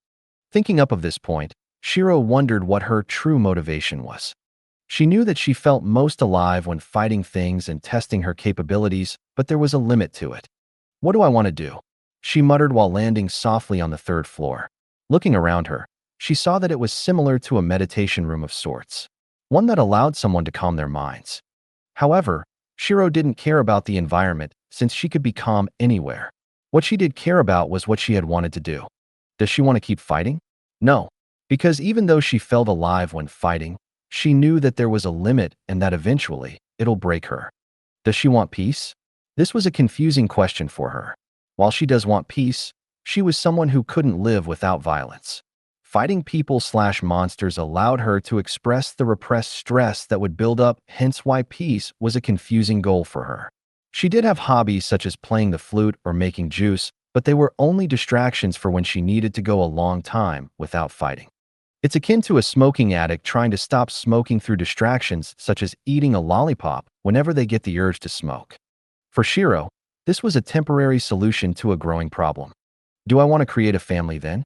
Speaker 2: Thinking up of this point, Shiro wondered what her true motivation was. She knew that she felt most alive when fighting things and testing her capabilities, but there was a limit to it. What do I want to do? She muttered while landing softly on the third floor. Looking around her, she saw that it was similar to a meditation room of sorts, one that allowed someone to calm their minds. However, Shiro didn't care about the environment since she could be calm anywhere. What she did care about was what she had wanted to do. Does she want to keep fighting? No, because even though she felt alive when fighting, she knew that there was a limit and that eventually it'll break her. Does she want peace? This was a confusing question for her. While she does want peace, she was someone who couldn't live without violence. Fighting people/monsters allowed her to express the repressed stress that would build up, hence why peace was a confusing goal for her. She did have hobbies such as playing the flute or making juice, but they were only distractions for when she needed to go a long time without fighting. It's akin to a smoking addict trying to stop smoking through distractions such as eating a lollipop whenever they get the urge to smoke. For Shiro, this was a temporary solution to a growing problem. Do I want to create a family then?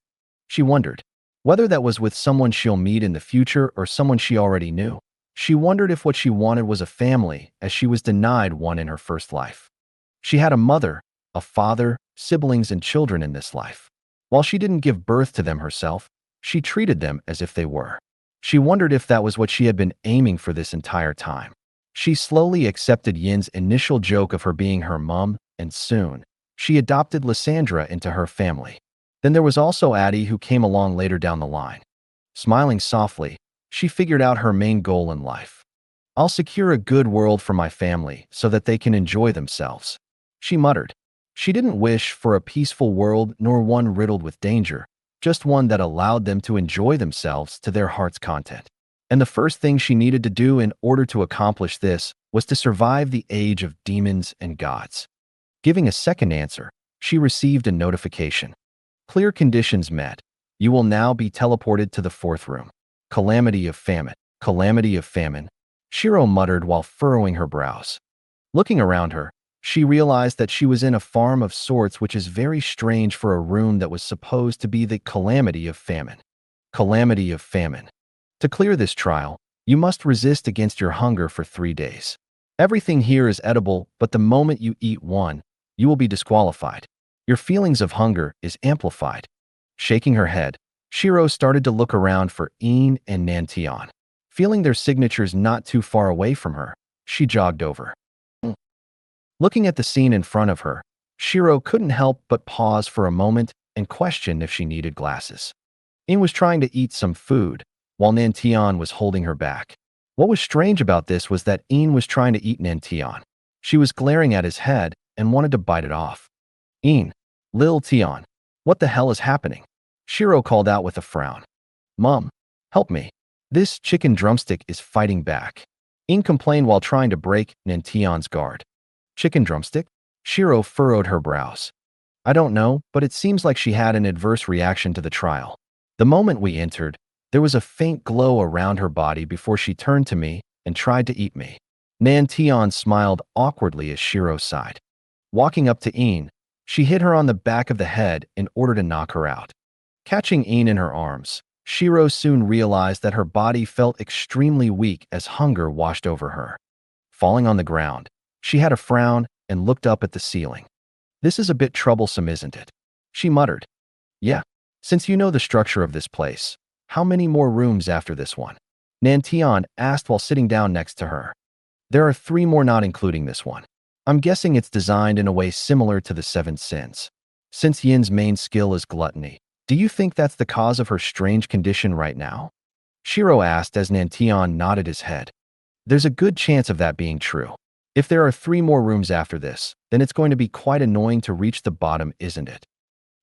Speaker 2: She wondered. Whether that was with someone she'll meet in the future or someone she already knew, she wondered if what she wanted was a family, as she was denied one in her first life. She had a mother, a father, siblings, and children in this life. While she didn't give birth to them herself, She treated them as if they were. She wondered if that was what she had been aiming for this entire time. She slowly accepted Yin's initial joke of her being her mom, and soon, she adopted Lysandra into her family. Then there was also Addie, who came along later down the line. Smiling softly, she figured out her main goal in life. I'll secure a good world for my family so that they can enjoy themselves, she muttered. She didn't wish for a peaceful world nor one riddled with danger, just one that allowed them to enjoy themselves to their heart's content. And the first thing she needed to do in order to accomplish this was to survive the age of demons and gods. Giving a second answer, she received a notification. Clear conditions met. You will now be teleported to the fourth room. Calamity of famine. Calamity of famine. Shiro muttered while furrowing her brows. Looking around her, she realized that she was in a farm of sorts, which is very strange for a room that was supposed to be the calamity of famine. Calamity of famine. To clear this trial, you must resist against your hunger for 3 days. Everything here is edible, but the moment you eat one, you will be disqualified. Your feelings of hunger is amplified. Shaking her head, Shiro started to look around for Een and Nantian. Feeling their signatures not too far away from her, she jogged over. Looking at the scene in front of her, Shiro couldn't help but pause for a moment and question if she needed glasses. Een was trying to eat some food, while Nantian was holding her back. What was strange about this was that Een was trying to eat Nantian. She was glaring at his head and wanted to bite it off. Een, Lil Tian, what the hell is happening? Shiro called out with a frown. Mom, help me. This chicken drumstick is fighting back. Een complained while trying to break Nantian's guard. Chicken drumstick? Shiro furrowed her brows. I don't know, but it seems like she had an adverse reaction to the trial. The moment we entered, there was a faint glow around her body before she turned to me and tried to eat me. Nantian smiled awkwardly as Shiro sighed. Walking up to Een, she hit her on the back of the head in order to knock her out. Catching Een in her arms, Shiro soon realized that her body felt extremely weak as hunger washed over her. Falling on the ground, she had a frown and looked up at the ceiling. This is a bit troublesome, isn't it? She muttered. Yeah. Since you know the structure of this place, how many more rooms after this one? Nantian asked while sitting down next to her. There are 3 more, not including this one. I'm guessing it's designed in a way similar to the 7 sins. Since Yin's main skill is gluttony, do you think that's the cause of her strange condition right now? Shiro asked as Nantian nodded his head. There's a good chance of that being true. If there are 3 more rooms after this, then it's going to be quite annoying to reach the bottom, isn't it?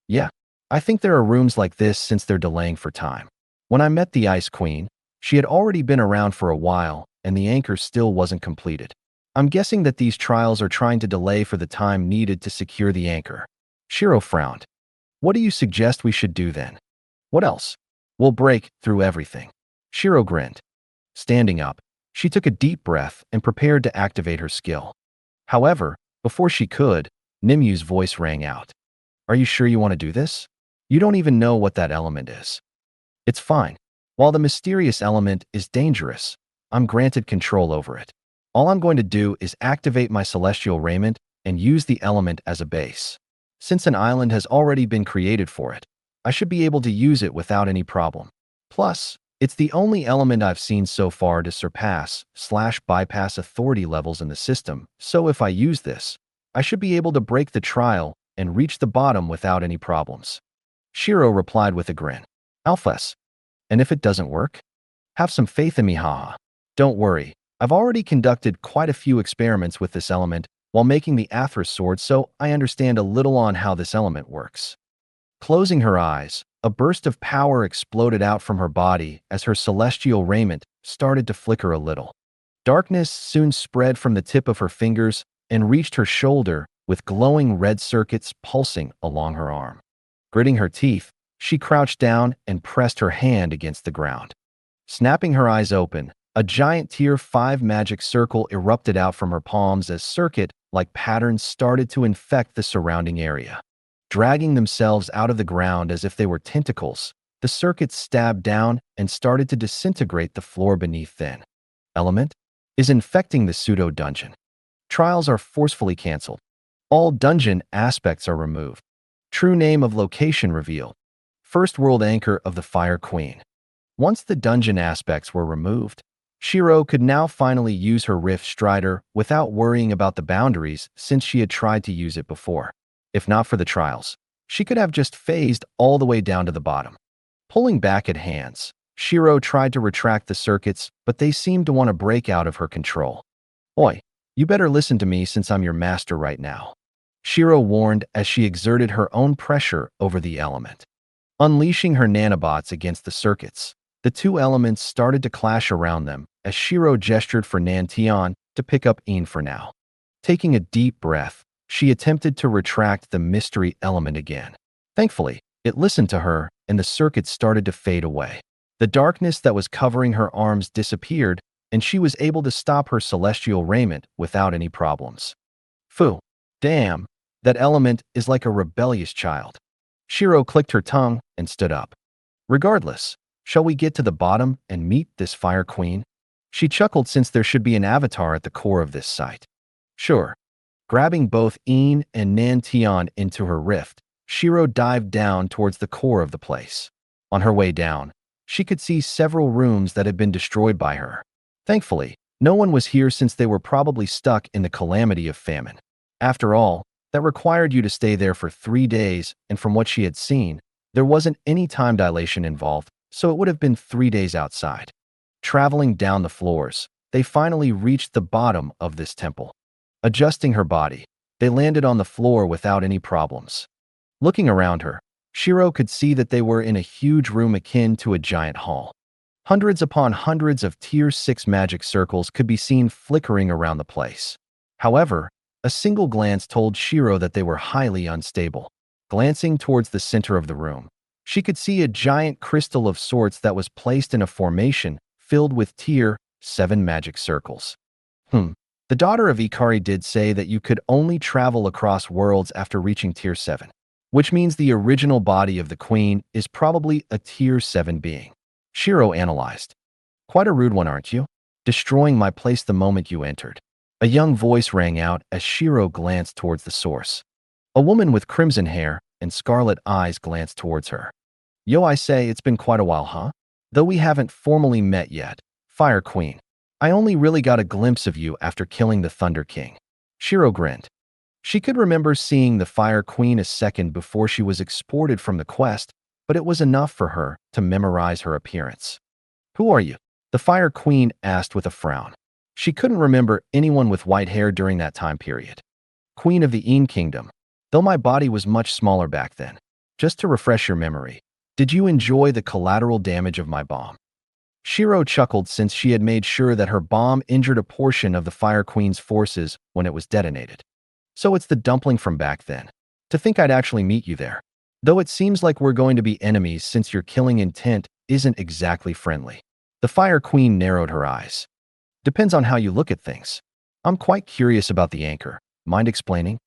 Speaker 2: Yeah, I think there are rooms like this since they're delaying for time. When I met the Ice Queen, she had already been around for a while, and the anchor still wasn't completed. I'm guessing that these trials are trying to delay for the time needed to secure the anchor. Shiro frowned. What do you suggest we should do then? What else? We'll break through everything. Shiro grinned. Standing up, she took a deep breath and prepared to activate her skill. However, before she could, Nimu's voice rang out. Are you sure you want to do this? You don't even know what that element is. It's fine. While the mysterious element is dangerous, I'm granted control over it. All I'm going to do is activate my celestial raiment and use the element as a base. Since an island has already been created for it, I should be able to use it without any problem. Plus, it's the only element I've seen so far to surpass/bypass authority levels in the system, so if I use this, I should be able to break the trial and reach the bottom without any problems. Shiro replied with a grin. Alphas. And if it doesn't work? Have some faith in me, haha. Don't worry, I've already conducted quite a few experiments with this element while making the Athras sword, so I understand a little on how this element works. Closing her eyes, a burst of power exploded out from her body as her celestial raiment started to flicker a little. Darkness soon spread from the tip of her fingers and reached her shoulder with glowing red circuits pulsing along her arm. Gritting her teeth, she crouched down and pressed her hand against the ground. Snapping her eyes open, a giant Tier 5 magic circle erupted out from her palms as circuit-like patterns started to infect the surrounding area. Dragging themselves out of the ground as if they were tentacles, the circuits stabbed down and started to disintegrate the floor beneath them. Element is infecting the pseudo-dungeon. Trials are forcefully canceled. All dungeon aspects are removed. True name of location revealed. first world anchor of the Fire Queen. Once the dungeon aspects were removed, Shiro could now finally use her Rift Strider without worrying about the boundaries since she had tried to use it before. If not for the trials, she could have just phased all the way down to the bottom. Pulling back at hands, Shiro tried to retract the circuits, but they seemed to want to break out of her control. Oi, you better listen to me since I'm your master right now, Shiro warned as she exerted her own pressure over the element. Unleashing her nanobots against the circuits, the two elements started to clash around them as Shiro gestured for Nantion to pick up Een for now. Taking a deep breath, she attempted to retract the mystery element again. Thankfully, it listened to her and the circuits started to fade away. The darkness that was covering her arms disappeared and she was able to stop her celestial raiment without any problems. Phew, damn, that element is like a rebellious child. Shiro clicked her tongue and stood up. Regardless, shall we get to the bottom and meet this Fire Queen? She chuckled since there should be an avatar at the core of this site. Sure. Grabbing both Een and Nantion into her rift, Shiro dived down towards the core of the place. On her way down, she could see several rooms that had been destroyed by her. Thankfully, no one was here since they were probably stuck in the calamity of famine. After all, that required you to stay there for 3 days, and from what she had seen, there wasn't any time dilation involved, so it would have been 3 days outside. Traveling down the floors, they finally reached the bottom of this temple. Adjusting her body, they landed on the floor without any problems. Looking around her, Shiro could see that they were in a huge room akin to a giant hall. Hundreds upon hundreds of Tier 6 magic circles could be seen flickering around the place. However, a single glance told Shiro that they were highly unstable. Glancing towards the center of the room, she could see a giant crystal of sorts that was placed in a formation filled with Tier 7 magic circles. The daughter of Ikari did say that you could only travel across worlds after reaching Tier 7, which means the original body of the queen is probably a Tier 7 being. Shiro analyzed. Quite a rude one, aren't you? Destroying my place the moment you entered. A young voice rang out as Shiro glanced towards the source. A woman with crimson hair and scarlet eyes glanced towards her. Yo, I say, it's been quite a while, huh? Though we haven't formally met yet, Fire Queen. I only really got a glimpse of you after killing the Thunder King. Shiro grinned. She could remember seeing the Fire Queen a second before she was exported from the quest, but it was enough for her to memorize her appearance. Who are you? The Fire Queen asked with a frown. She couldn't remember anyone with white hair during that time period. Queen of the Een Kingdom, though my body was much smaller back then. Just to refresh your memory, did you enjoy the collateral damage of my bomb? Shiro chuckled since she had made sure that her bomb injured a portion of the Fire Queen's forces when it was detonated. So it's the dumpling from back then. To think I'd actually meet you there. Though it seems like we're going to be enemies since your killing intent isn't exactly friendly. The Fire Queen narrowed her eyes. Depends on how you look at things. I'm quite curious about the anchor. Mind explaining?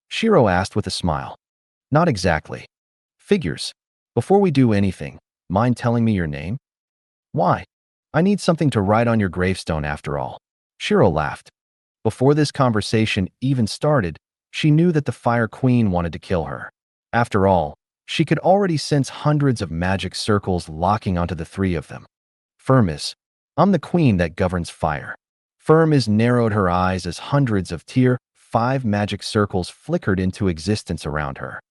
Speaker 2: Shiro asked with a smile. Not exactly. Figures. Before we do anything, mind telling me your name? Why? I need something to write on your gravestone after all. Shiro laughed. Before this conversation even started, she knew that the Fire Queen wanted to kill her. After all, she could already sense hundreds of magic circles locking onto the three of them. Firmis, I'm the queen that governs fire. Firmis narrowed her eyes as hundreds of Tier 5 magic circles flickered into existence around her.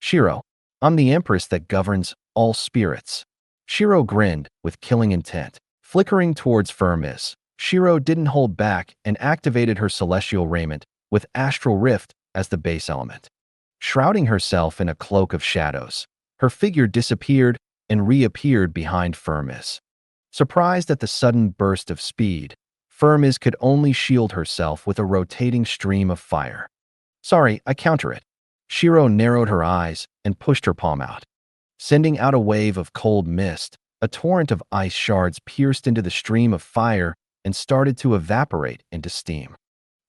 Speaker 2: Shiro, I'm the empress that governs all spirits. Shiro grinned with killing intent. Flickering towards Firmis, Shiro didn't hold back and activated her celestial raiment with Astral Rift as the base element. Shrouding herself in a cloak of shadows, her figure disappeared and reappeared behind Firmis. Surprised at the sudden burst of speed, Firmis could only shield herself with a rotating stream of fire. Sorry, I counter it. Shiro narrowed her eyes and pushed her palm out. Sending out a wave of cold mist, a torrent of ice shards pierced into the stream of fire and started to evaporate into steam.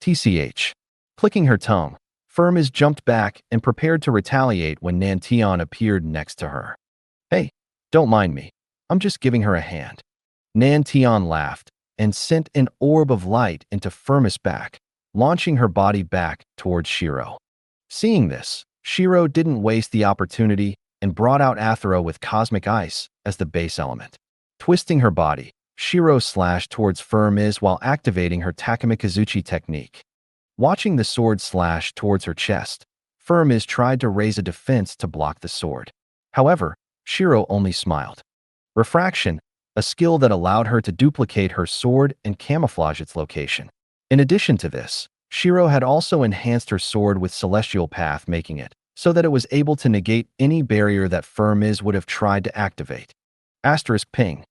Speaker 2: TCH. Clicking her tongue, Firmis jumped back and prepared to retaliate when Nantion appeared next to her. Hey, don't mind me. I'm just giving her a hand. Nantion laughed and sent an orb of light into Firmis' back, launching her body back towards Shiro. Seeing this, Shiro didn't waste the opportunity and brought out Athero with cosmic ice as the base element. Twisting her body, Shiro slashed towards Furmiz while activating her Takamikazuchi technique. Watching the sword slash towards her chest, Furmiz tried to raise a defense to block the sword. However, Shiro only smiled. Refraction, a skill that allowed her to duplicate her sword and camouflage its location. In addition to this, Shiro had also enhanced her sword with Celestial Path, making it so that it was able to negate any barrier that Furmiz would have tried to activate. Asterisk ping.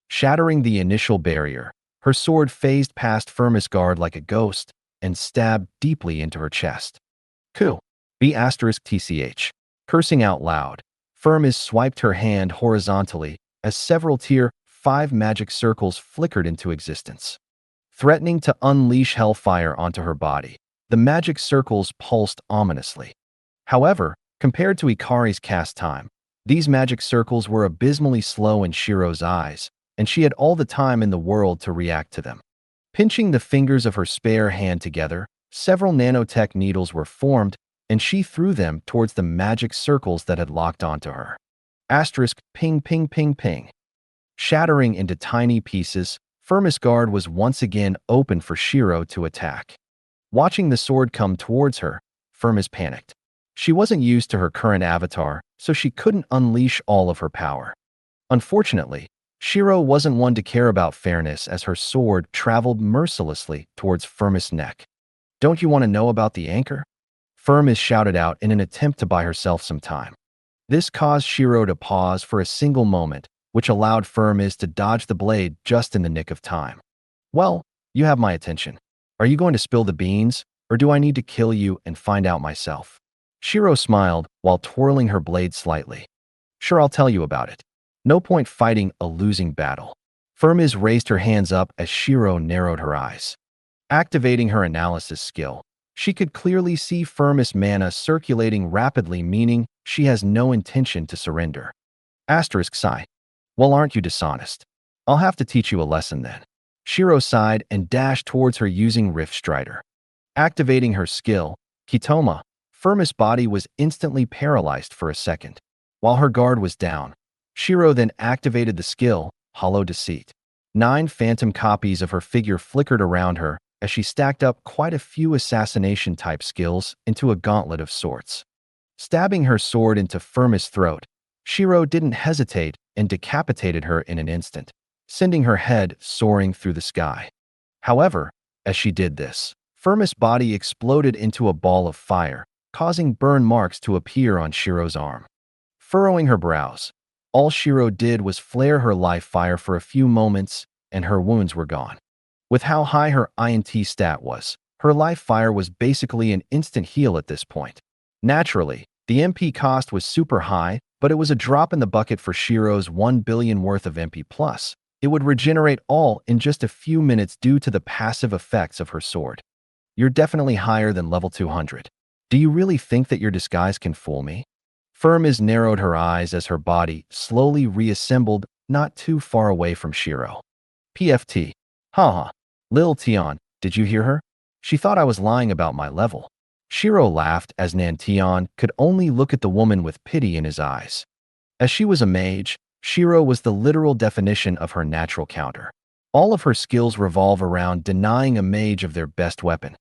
Speaker 2: Shattering the initial barrier, her sword phased past Furmiz's guard like a ghost and stabbed deeply into her chest. Ku. B asterisk tch. Cursing out loud, Furmiz swiped her hand horizontally as several tier 5 magic circles flickered into existence. Threatening to unleash hellfire onto her body, the magic circles pulsed ominously. However, compared to Ikari's cast time, these magic circles were abysmally slow in Shiro's eyes, and she had all the time in the world to react to them. Pinching the fingers of her spare hand together, several nanotech needles were formed, and she threw them towards the magic circles that had locked onto her. Asterisk ping ping ping ping. Shattering into tiny pieces, Furmiz's guard was once again open for Shiro to attack. Watching the sword come towards her, Furmiz panicked. She wasn't used to her current avatar, so she couldn't unleash all of her power. Unfortunately, Shiro wasn't one to care about fairness as her sword traveled mercilessly towards Furmiz's neck. "Don't you want to know about the anchor?" Furmiz shouted out in an attempt to buy herself some time. This caused Shiro to pause for a single moment, which allowed Furmiz to dodge the blade just in the nick of time. "Well, you have my attention. Are you going to spill the beans, or do I need to kill you and find out myself?" Shiro smiled while twirling her blade slightly. "Sure, I'll tell you about it. No point fighting a losing battle." Furmiz raised her hands up as Shiro narrowed her eyes. Activating her analysis skill, she could clearly see Furmiz's mana circulating rapidly, meaning she has no intention to surrender. Asterisk sigh. "Well, aren't you dishonest? I'll have to teach you a lesson then." Shiro sighed and dashed towards her using Rift Strider. Activating her skill, Kitoma, Furmiz's body was instantly paralyzed for a second. While her guard was down, Shiro then activated the skill, Hollow Deceit. 9 phantom copies of her figure flickered around her as she stacked up quite a few assassination-type skills into a gauntlet of sorts. Stabbing her sword into Furmiz's throat, Shiro didn't hesitate and decapitated her in an instant, sending her head soaring through the sky. However, as she did this, Furmiz's body exploded into a ball of fire, causing burn marks to appear on Shiro's arm. Furrowing her brows, all Shiro did was flare her life fire for a few moments, and her wounds were gone. With how high her INT stat was, her life fire was basically an instant heal at this point. Naturally, the MP cost was super high, but it was a drop in the bucket for Shiro's 1 billion worth of MP+. It would regenerate all in just a few minutes due to the passive effects of her sword. "You're definitely higher than level 200. Do you really think that your disguise can fool me?" Furmiz narrowed her eyes as her body slowly reassembled not too far away from Shiro. PFT. Haha. Lil Tion, did you hear her? She thought I was lying about my level. Shiro laughed as Nantion could only look at the woman with pity in his eyes. As she was a mage, Shiro was the literal definition of her natural counter. All of her skills revolve around denying a mage of their best weapon.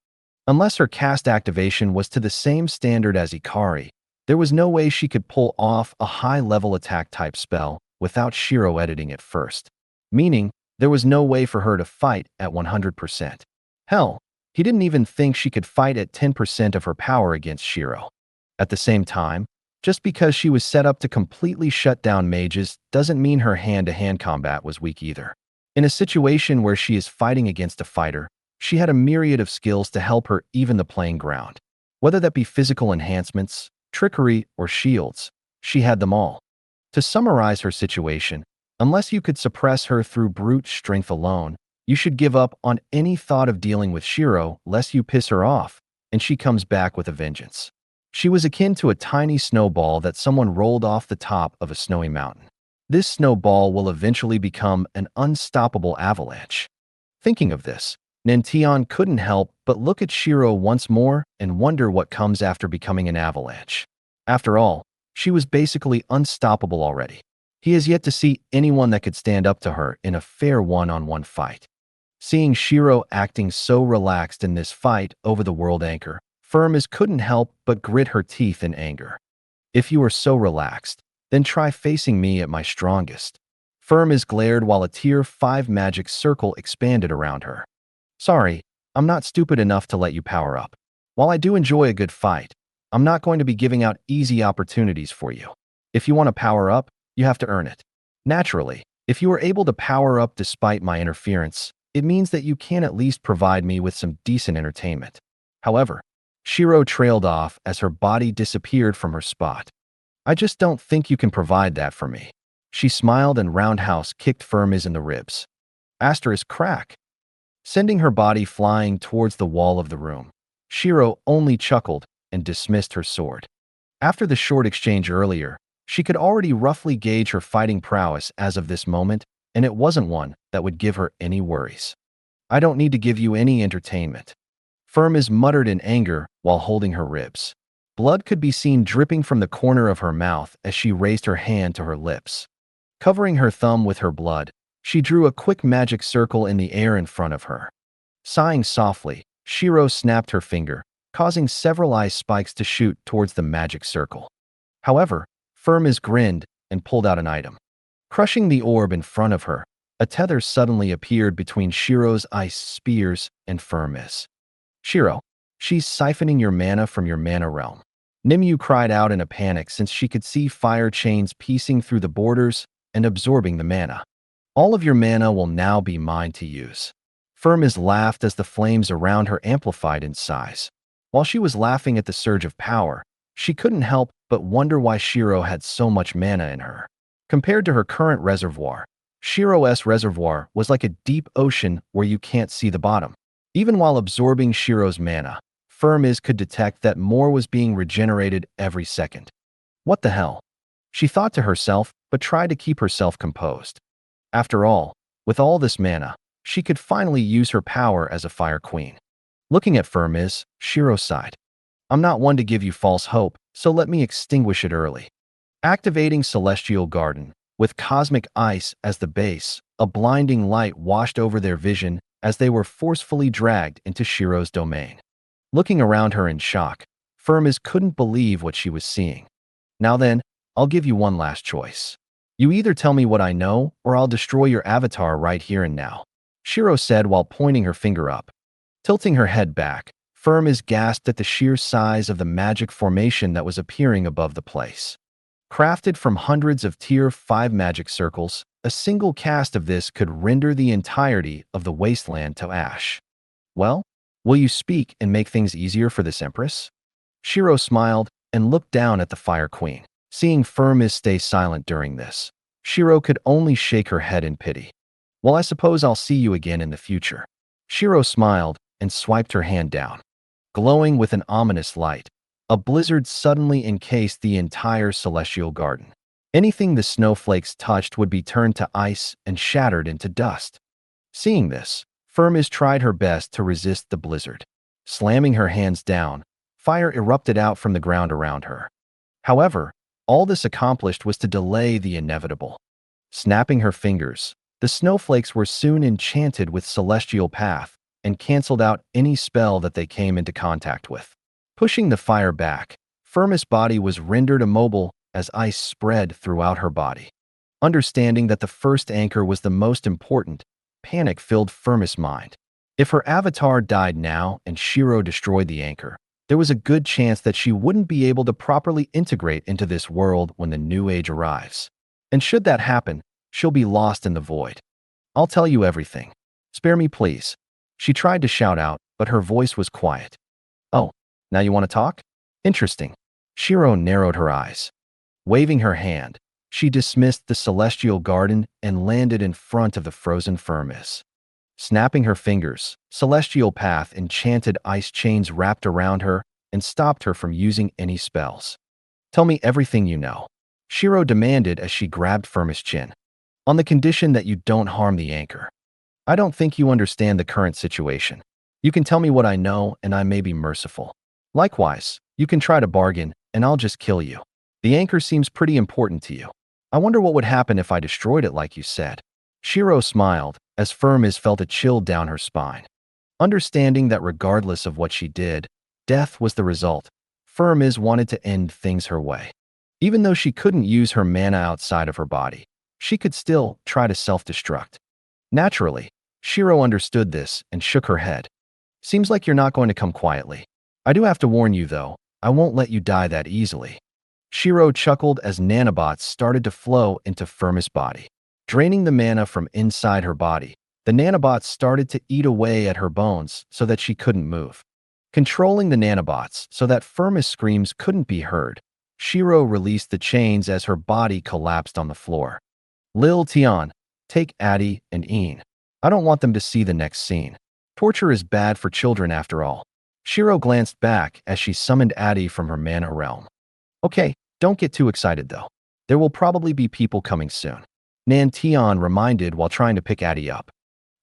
Speaker 2: Unless her cast activation was to the same standard as Ikari, there was no way she could pull off a high-level attack-type spell without Shiro editing it first. Meaning, there was no way for her to fight at 100%. Hell, he didn't even think she could fight at 10% of her power against Shiro. At the same time, just because she was set up to completely shut down mages doesn't mean her hand-to-hand combat was weak either. In a situation where she is fighting against a fighter, she had a myriad of skills to help her even the playing ground. Whether that be physical enhancements, trickery, or shields, she had them all. To summarize her situation, unless you could suppress her through brute strength alone, you should give up on any thought of dealing with Shiro lest you piss her off, and she comes back with a vengeance. She was akin to a tiny snowball that someone rolled off the top of a snowy mountain. This snowball will eventually become an unstoppable avalanche. Thinking of this, Nantion couldn't help but look at Shiro once more and wonder what comes after becoming an avalanche. After all, She was basically unstoppable already. He has yet to see anyone that could stand up to her in a fair one-on-one fight. Seeing Shiro acting so relaxed in this fight over the world anchor, Firmis couldn't help but grit her teeth in anger. If you are so relaxed, then try facing me at my strongest. Firmis glared while a Tier 5 magic circle expanded around her. Sorry, I'm not stupid enough to let you power up. While I do enjoy a good fight, I'm not going to be giving out easy opportunities for you. If you want to power up, you have to earn it. Naturally, if you are able to power up despite my interference, it means that you can at least provide me with some decent entertainment. However, Shiro trailed off as her body disappeared from her spot. I just don't think you can provide that for me. She smiled and roundhouse kicked Firmis in the ribs. Asterisk crack. Sending her body flying towards the wall of the room, Shiro only chuckled and dismissed her sword. After the short exchange earlier, she could already roughly gauge her fighting prowess as of this moment, and it wasn't one that would give her any worries. I don't need to give you any entertainment. Firmis muttered in anger while holding her ribs. Blood could be seen dripping from the corner of her mouth as she raised her hand to her lips. Covering her thumb with her blood, she drew a quick magic circle in the air in front of her. Sighing softly, Shiro snapped her finger, causing several ice spikes to shoot towards the magic circle. However, Firmis grinned and pulled out an item. Crushing the orb in front of her, a tether suddenly appeared between Shiro's ice spears and Firmis. Shiro, she's siphoning your mana from your mana realm. Nimue cried out in a panic since she could see fire chains piecing through the borders and absorbing the mana. All of your mana will now be mine to use. Firmis laughed as the flames around her amplified in size. While she was laughing at the surge of power, she couldn't help but wonder why Shiro had so much mana in her. Compared to her current reservoir, Shiro's reservoir was like a deep ocean where you can't see the bottom. Even while absorbing Shiro's mana, Firmis could detect that more was being regenerated every second. What the hell? She thought to herself, but tried to keep herself composed. After all, with all this mana, she could finally use her power as a fire queen. Looking at Firmis, Shiro sighed. I'm not one to give you false hope, so let me extinguish it early. Activating Celestial Garden, with cosmic ice as the base, a blinding light washed over their vision as they were forcefully dragged into Shiro's domain. Looking around her in shock, Firmis couldn't believe what she was seeing. Now then, I'll give you one last choice. You either tell me what I know, or I'll destroy your avatar right here and now, Shiro said while pointing her finger up. Tilting her head back, Firmis gasped at the sheer size of the magic formation that was appearing above the place. Crafted from hundreds of Tier 5 magic circles, a single cast of this could render the entirety of the wasteland to ash. Well, will you speak and make things easier for this Empress? Shiro smiled and looked down at the Fire Queen. Seeing Firmis stay silent during this, Shiro could only shake her head in pity. Well, I suppose I'll see you again in the future. Shiro smiled and swiped her hand down. Glowing with an ominous light, a blizzard suddenly encased the entire celestial garden. Anything the snowflakes touched would be turned to ice and shattered into dust. Seeing this, Firmis tried her best to resist the blizzard. Slamming her hands down, fire erupted out from the ground around her. However, all this accomplished was to delay the inevitable. Snapping her fingers, the snowflakes were soon enchanted with celestial path and canceled out any spell that they came into contact with. Pushing the fire back, Firmis' body was rendered immobile as ice spread throughout her body. Understanding that the first anchor was the most important, panic filled Firmis' mind. If her avatar died now and Shiro destroyed the anchor, there was a good chance that she wouldn't be able to properly integrate into this world when the new age arrives. And should that happen, she'll be lost in the void. I'll tell you everything. Spare me, please. She tried to shout out, but her voice was quiet. Oh, now you want to talk? Interesting. Shiro narrowed her eyes. Waving her hand, she dismissed the celestial garden and landed in front of the frozen Firmis. Snapping her fingers, celestial path enchanted ice chains wrapped around her and stopped her from using any spells. Tell me everything you know, Shiro demanded as she grabbed Firmis' chin. On the condition that you don't harm the anchor. I don't think you understand the current situation. You can tell me what I know and I may be merciful. Likewise, you can try to bargain and I'll just kill you. The anchor seems pretty important to you. I wonder what would happen if I destroyed it like you said. Shiro smiled, as Firmis felt a chill down her spine. Understanding that regardless of what she did, death was the result, Firmis wanted to end things her way. Even though she couldn't use her mana outside of her body, she could still try to self-destruct. Naturally, Shiro understood this and shook her head. Seems like you're not going to come quietly. I do have to warn you, though, I won't let you die that easily. Shiro chuckled as nanobots started to flow into Firmis' body. Draining the mana from inside her body, the nanobots started to eat away at her bones so that she couldn't move. Controlling the nanobots so that Firmis' screams couldn't be heard, Shiro released the chains as her body collapsed on the floor. Lil Tian, take Addie and Een. I don't want them to see the next scene. Torture is bad for children after all. Shiro glanced back as she summoned Addie from her mana realm. Okay, don't get too excited though. There will probably be people coming soon. Nantian reminded while trying to pick Addie up.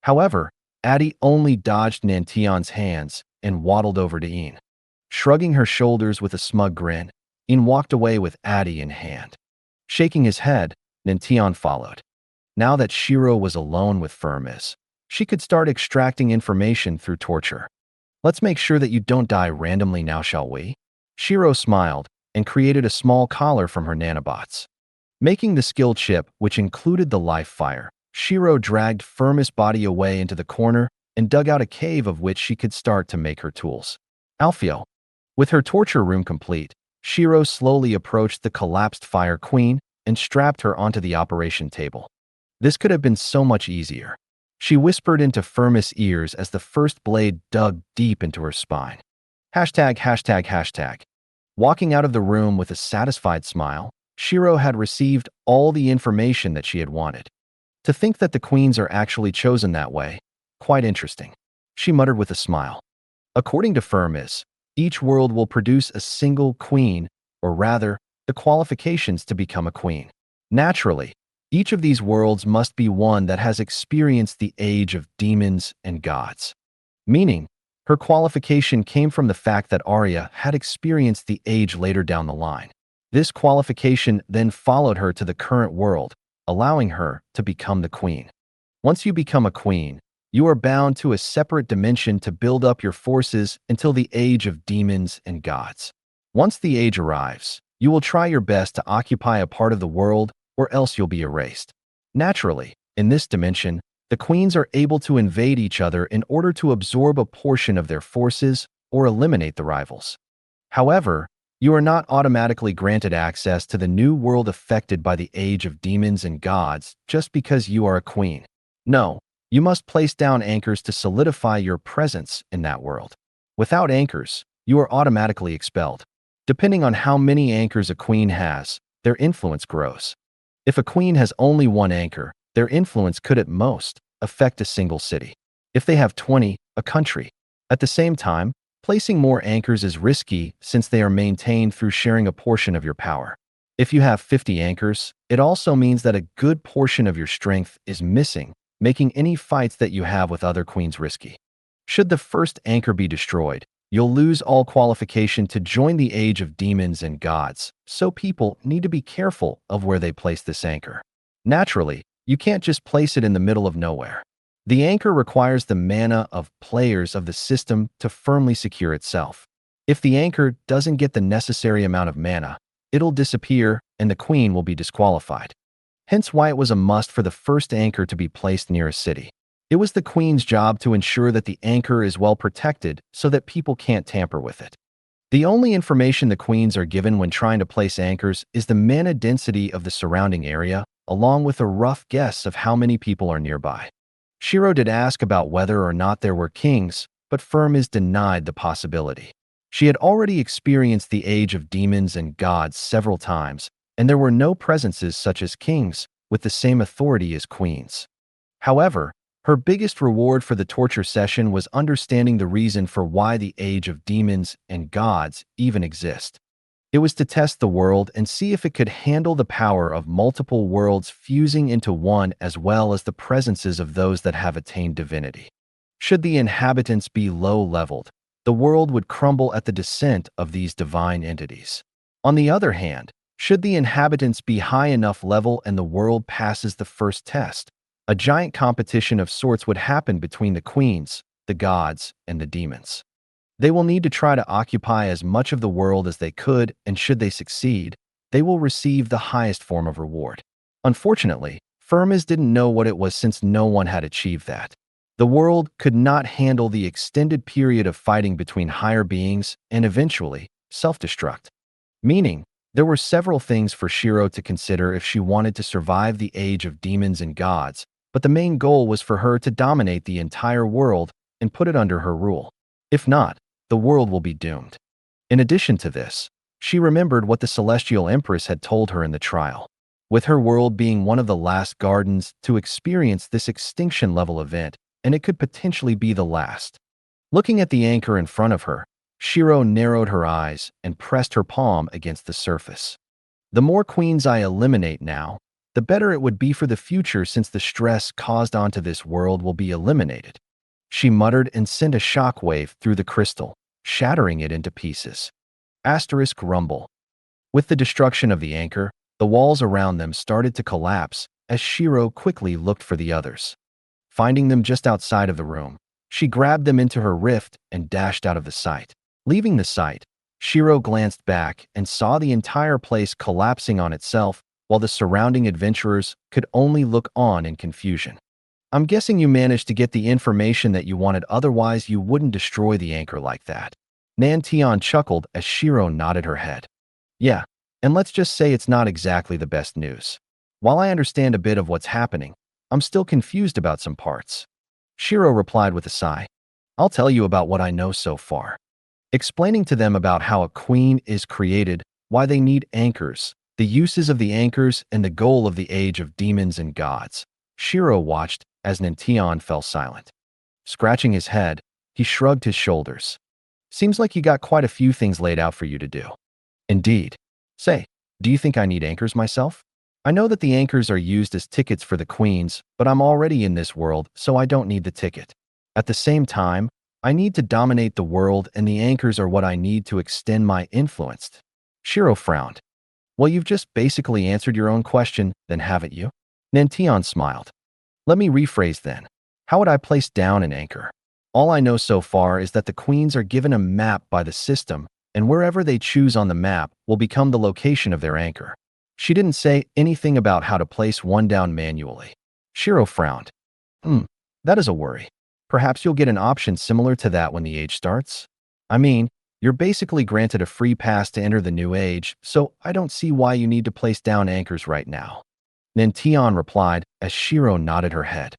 Speaker 2: However, Addie only dodged Nantian's hands and waddled over to Een. Shrugging her shoulders with a smug grin, Een walked away with Addie in hand. Shaking his head, Nantian followed. Now that Shiro was alone with Firmis, she could start extracting information through torture. Let's make sure that you don't die randomly now, shall we? Shiro smiled and created a small collar from her nanobots. Making the skill chip, which included the life fire, Shiro dragged Firmis' body away into the corner and dug out a cave of which she could start to make her tools. Alfio. With her torture room complete, Shiro slowly approached the collapsed Fire Queen and strapped her onto the operation table. This could have been so much easier. She whispered into Firmis' ears as the first blade dug deep into her spine. ####. Walking out of the room with a satisfied smile, Shiro had received all the information that she had wanted. To think that the queens are actually chosen that way, quite interesting. She muttered with a smile. According to Firmis, each world will produce a single queen, or rather, the qualifications to become a queen. Naturally, each of these worlds must be one that has experienced the age of demons and gods. Meaning, her qualification came from the fact that Arya had experienced the age later down the line. This qualification then followed her to the current world, allowing her to become the queen. Once you become a queen, you are bound to a separate dimension to build up your forces until the age of demons and gods. Once the age arrives, you will try your best to occupy a part of the world, or else you'll be erased. Naturally, in this dimension, the queens are able to invade each other in order to absorb a portion of their forces or eliminate the rivals. However, you are not automatically granted access to the new world affected by the age of demons and gods just because you are a queen. No, you must place down anchors to solidify your presence in that world. Without anchors, you are automatically expelled. Depending on how many anchors a queen has, their influence grows. If a queen has only one anchor, their influence could at most affect a single city. If they have 20, a country. At the same time, placing more anchors is risky since they are maintained through sharing a portion of your power. If you have 50 anchors, it also means that a good portion of your strength is missing, making any fights that you have with other queens risky. Should the first anchor be destroyed, you'll lose all qualification to join the age of demons and gods, so people need to be careful of where they place this anchor. Naturally, you can't just place it in the middle of nowhere. The anchor requires the mana of players of the system to firmly secure itself. If the anchor doesn't get the necessary amount of mana, it'll disappear and the queen will be disqualified. Hence why it was a must for the first anchor to be placed near a city. It was the queen's job to ensure that the anchor is well protected so that people can't tamper with it. The only information the queens are given when trying to place anchors is the mana density of the surrounding area, along with a rough guess of how many people are nearby. Shiro did ask about whether or not there were kings, but Firmis denied the possibility. She had already experienced the age of demons and gods several times, and there were no presences such as kings with the same authority as queens. However, her biggest reward for the torture session was understanding the reason for why the age of demons and gods even exist. It was to test the world and see if it could handle the power of multiple worlds fusing into one, as well as the presences of those that have attained divinity. Should the inhabitants be low-leveled, the world would crumble at the descent of these divine entities. On the other hand, Should the inhabitants be high enough level and the world passes the first test, a giant competition of sorts would happen between the queens, the gods, and the demons. They will need to try to occupy as much of the world as they could, and should they succeed, they will receive the highest form of reward. Unfortunately, Firmis didn't know what it was since no one had achieved that. The world could not handle the extended period of fighting between higher beings and eventually self-destruct. Meaning, there were several things for Shiro to consider if she wanted to survive the age of demons and gods, but the main goal was for her to dominate the entire world and put it under her rule. If not, the world will be doomed. In addition to this, she remembered what the Celestial Empress had told her in the trial. With her world being one of the last gardens to experience this extinction-level event, and it could potentially be the last. Looking at the anchor in front of her, Shiro narrowed her eyes and pressed her palm against the surface. The more queens I eliminate now, the better it would be for the future since the stress caused onto this world will be eliminated. She muttered and sent a shockwave through the crystal, shattering it into pieces. Asterisk rumble. With the destruction of the anchor, the walls around them started to collapse as Shiro quickly looked for the others. Finding them just outside of the room, she grabbed them into her rift and dashed out of the sight. Leaving the site, Shiro glanced back and saw the entire place collapsing on itself, while the surrounding adventurers could only look on in confusion. I'm guessing you managed to get the information that you wanted, otherwise you wouldn't destroy the anchor like that. Nantian chuckled as Shiro nodded her head. Yeah, and let's just say it's not exactly the best news. While I understand a bit of what's happening, I'm still confused about some parts. Shiro replied with a sigh. I'll tell you about what I know so far. Explaining to them about how a queen is created, why they need anchors, the uses of the anchors, and the goal of the age of demons and gods, Shiro watched as Nantian fell silent. Scratching his head, he shrugged his shoulders. Seems like you got quite a few things laid out for you to do. Indeed. Say, do you think I need anchors myself? I know that the anchors are used as tickets for the queens, but I'm already in this world, so I don't need the ticket. At the same time, I need to dominate the world, and the anchors are what I need to extend my influence. Shiro frowned. Well, you've just basically answered your own question, then haven't you? Nantian smiled. Let me rephrase then. How would I place down an anchor? All I know so far is that the queens are given a map by the system, and wherever they choose on the map will become the location of their anchor. She didn't say anything about how to place one down manually. Shiro frowned. That is a worry. Perhaps you'll get an option similar to that when the age starts? I mean, you're basically granted a free pass to enter the new age, so I don't see why you need to place down anchors right now. Nantian replied as Shiro nodded her head.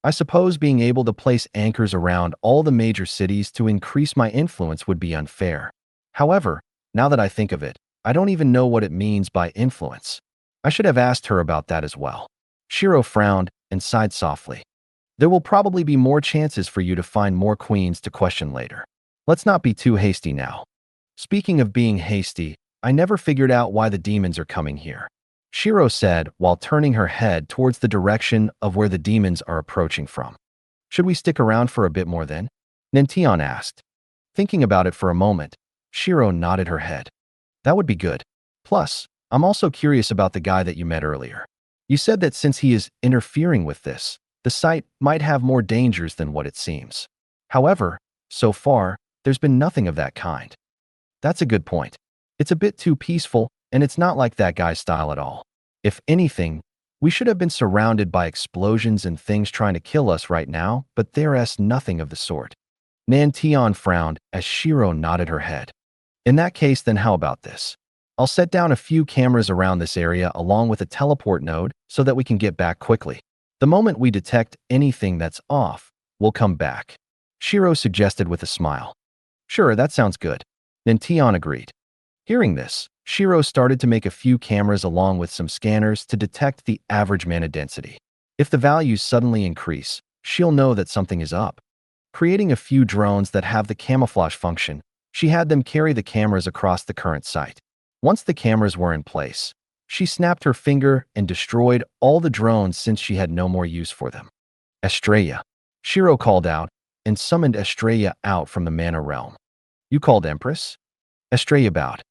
Speaker 2: I suppose being able to place anchors around all the major cities to increase my influence would be unfair. However, now that I think of it, I don't even know what it means by influence. I should have asked her about that as well. Shiro frowned and sighed softly. There will probably be more chances for you to find more queens to question later. Let's not be too hasty now. Speaking of being hasty, I never figured out why the demons are coming here. Shiro said while turning her head towards the direction of where the demons are approaching from. Should we stick around for a bit more then? Nantian asked. Thinking about it for a moment, Shiro nodded her head. That would be good. Plus, I'm also curious about the guy that you met earlier. You said that since he is interfering with this, the site might have more dangers than what it seems. However, so far, there's been nothing of that kind. That's a good point. It's a bit too peaceful, and it's not like that guy's style at all. If anything, we should have been surrounded by explosions and things trying to kill us right now, but there's nothing of the sort. Nantian frowned as Shiro nodded her head. In that case, then how about this? I'll set down a few cameras around this area along with a teleport node so that we can get back quickly. The moment we detect anything that's off, we'll come back. Shiro suggested with a smile. Sure, that sounds good. Nantian agreed. Hearing this, Shiro started to make a few cameras along with some scanners to detect the average mana density. If the values suddenly increase, she'll know that something is up. Creating a few drones that have the camouflage function, she had them carry the cameras across the current site. Once the cameras were in place, she snapped her finger and destroyed all the drones since she had no more use for them. Estrella. Shiro called out and summoned Estrella out from the mana realm. You called Empress? Estrella bowed.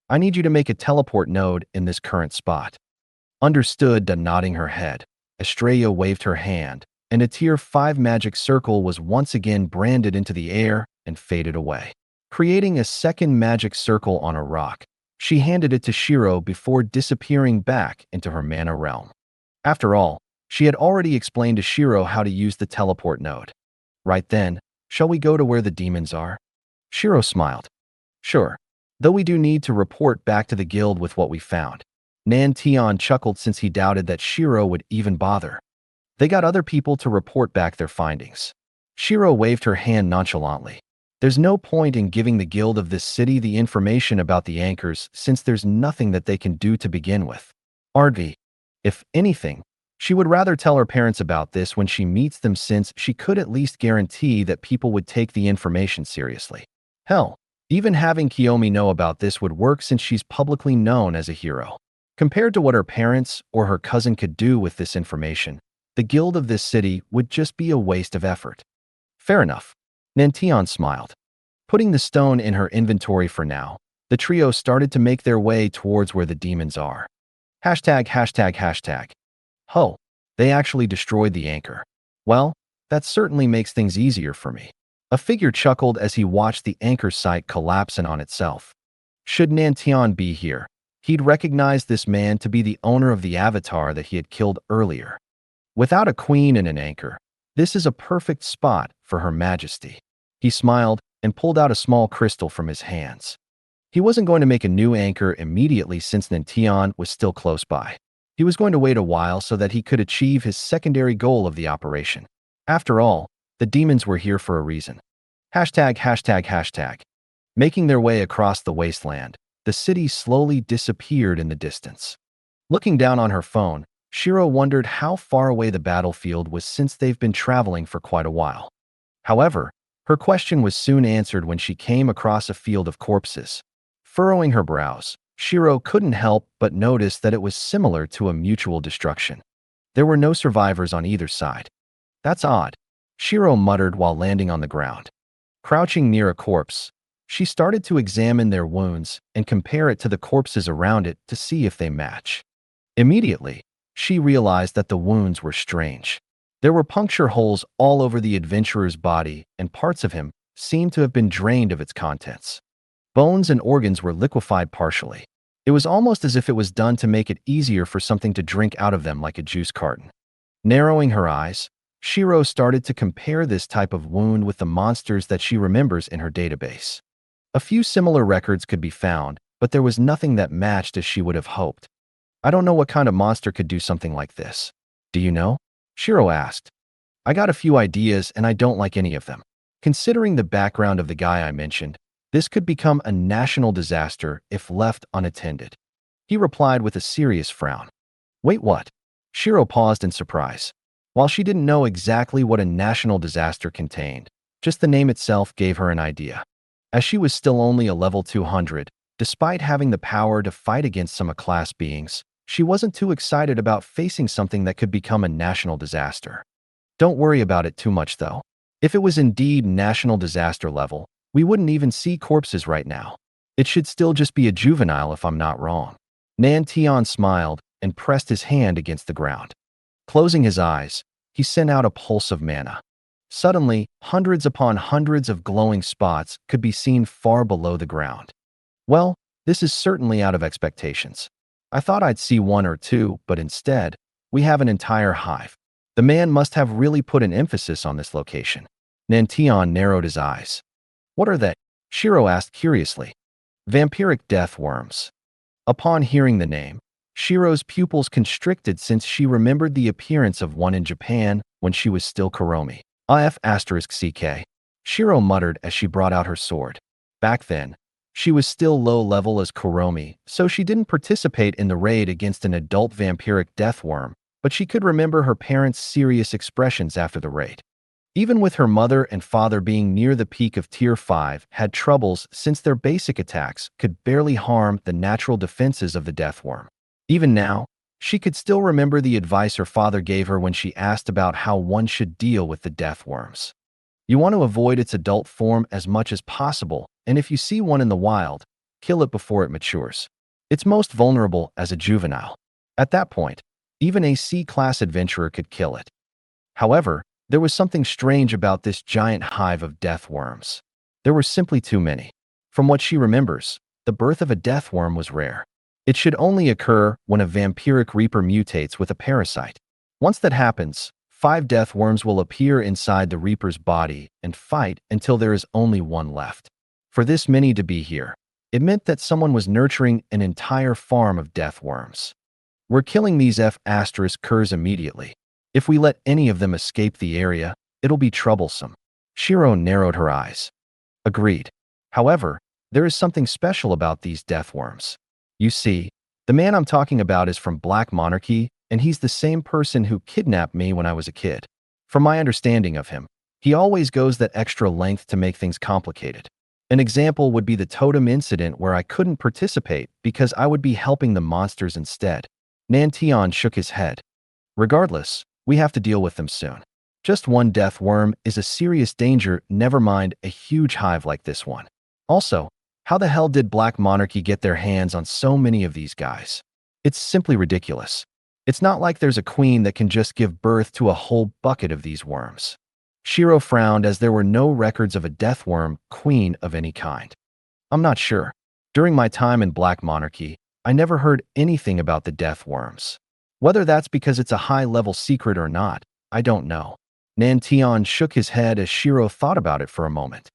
Speaker 2: I need you to make a teleport node in this current spot. Understood, nodding her head. Estrella waved her hand, and a Tier 5 magic circle was once again branded into the air and faded away. Creating a second magic circle on a rock, she handed it to Shiro before disappearing back into her mana realm. After all, she had already explained to Shiro how to use the teleport node. Right then, shall we go to where the demons are? Shiro smiled. Sure, though we do need to report back to the guild with what we found. Nan-Tion chuckled since he doubted that Shiro would even bother. They got other people to report back their findings. Shiro waved her hand nonchalantly. There's no point in giving the guild of this city the information about the anchors since there's nothing that they can do to begin with. Ardvi, if anything, she would rather tell her parents about this when she meets them since she could at least guarantee that people would take the information seriously. Hell, even having Kiyomi know about this would work since she's publicly known as a hero. Compared to what her parents or her cousin could do with this information, the guild of this city would just be a waste of effort. Fair enough. Nan-Tion smiled. Putting the stone in her inventory for now, the trio started to make their way towards where the demons are. ####. Ho, they actually destroyed the anchor. Well, that certainly makes things easier for me. A figure chuckled as he watched the anchor site collapse in on itself. Should Nan-Tion be here, he'd recognize this man to be the owner of the avatar that he had killed earlier. Without a queen and an anchor, this is a perfect spot for Her Majesty. He smiled and pulled out a small crystal from his hands. He wasn't going to make a new anchor immediately since Nan-Tion was still close by. He was going to wait a while so that he could achieve his secondary goal of the operation. After all, the demons were here for a reason. ####. Making their way across the wasteland, the city slowly disappeared in the distance. Looking down on her phone, Shiro wondered how far away the battlefield was since they've been traveling for quite a while. However, her question was soon answered when she came across a field of corpses. Furrowing her brows, Shiro couldn't help but notice that it was similar to a mutual destruction. There were no survivors on either side. That's odd, Shiro muttered while landing on the ground. Crouching near a corpse, she started to examine their wounds and compare it to the corpses around it to see if they match. Immediately, she realized that the wounds were strange. There were puncture holes all over the adventurer's body, and parts of him seemed to have been drained of its contents. Bones and organs were liquefied partially. It was almost as if it was done to make it easier for something to drink out of them like a juice carton. Narrowing her eyes, Shiro started to compare this type of wound with the monsters that she remembers in her database. A few similar records could be found, but there was nothing that matched as she would have hoped. I don't know what kind of monster could do something like this. Do you know? Shiro asked. I got a few ideas and I don't like any of them. Considering the background of the guy I mentioned, this could become a national disaster if left unattended. He replied with a serious frown. Wait, what? Shiro paused in surprise. While she didn't know exactly what a national disaster contained, just the name itself gave her an idea. As she was still only a level 200, despite having the power to fight against some class beings, she wasn't too excited about facing something that could become a national disaster. Don't worry about it too much, though. If it was indeed national disaster level, we wouldn't even see corpses right now. It should still just be a juvenile if I'm not wrong. Nan-Tion smiled and pressed his hand against the ground. Closing his eyes, he sent out a pulse of mana. Suddenly, hundreds upon hundreds of glowing spots could be seen far below the ground. Well, this is certainly out of expectations. I thought I'd see one or two, but instead, we have an entire hive. The man must have really put an emphasis on this location. Nan-Tion narrowed his eyes. What are they? Shiro asked curiously. Vampiric death worms. Upon hearing the name, Shiro's pupils constricted since she remembered the appearance of one in Japan when she was still Kuromi. **CK. Shiro muttered as she brought out her sword. Back then, she was still low level as Kuromi, so she didn't participate in the raid against an adult vampiric death worm, but she could remember her parents' serious expressions after the raid. Even with her mother and father being near the peak of Tier 5, had troubles since their basic attacks could barely harm the natural defenses of the death worm. Even now, she could still remember the advice her father gave her when she asked about how one should deal with the death worms. You want to avoid its adult form as much as possible, and if you see one in the wild, kill it before it matures. It's most vulnerable as a juvenile. At that point, even a C-class adventurer could kill it. However, there was something strange about this giant hive of death worms. There were simply too many. From what she remembers, the birth of a death worm was rare. It should only occur when a vampiric reaper mutates with a parasite. Once that happens, 5 death worms will appear inside the reaper's body and fight until there is only one left. For this many to be here, it meant that someone was nurturing an entire farm of death worms. We're killing these F***curs immediately. If we let any of them escape the area, it'll be troublesome. Shiro narrowed her eyes. Agreed. However, there is something special about these death worms. You see, the man I'm talking about is from Black Monarchy, and he's the same person who kidnapped me when I was a kid. From my understanding of him, he always goes that extra length to make things complicated. An example would be the totem incident where I couldn't participate because I would be helping the monsters instead. Nantion shook his head. Regardless, we have to deal with them soon. Just one death worm is a serious danger, never mind a huge hive like this one. Also, how the hell did Black Monarchy get their hands on so many of these guys? It's simply ridiculous. It's not like there's a queen that can just give birth to a whole bucket of these worms. Shiro frowned as there were no records of a death worm queen of any kind. I'm not sure. During my time in Black Monarchy, I never heard anything about the death worms. Whether that's because it's a high-level secret or not, I don't know. Nantion shook his head as Shiro thought about it for a moment.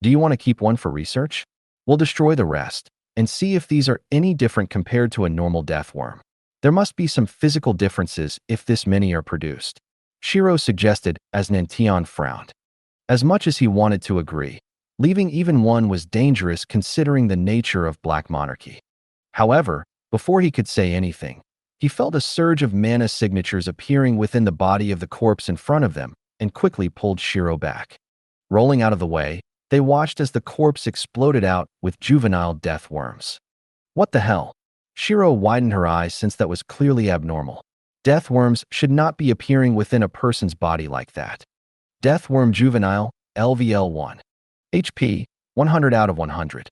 Speaker 2: Do you want to keep one for research? We'll destroy the rest and see if these are any different compared to a normal death worm. There must be some physical differences if this many are produced. Shiro suggested as Nantion frowned. As much as he wanted to agree, leaving even one was dangerous considering the nature of Black Monarchy. However, before he could say anything, he felt a surge of mana signatures appearing within the body of the corpse in front of them and quickly pulled Shiro back. Rolling out of the way, they watched as the corpse exploded out with juvenile death worms. What the hell? Shiro widened her eyes since that was clearly abnormal. Death worms should not be appearing within a person's body like that. Death worm juvenile, LVL1. HP, 100 out of 100.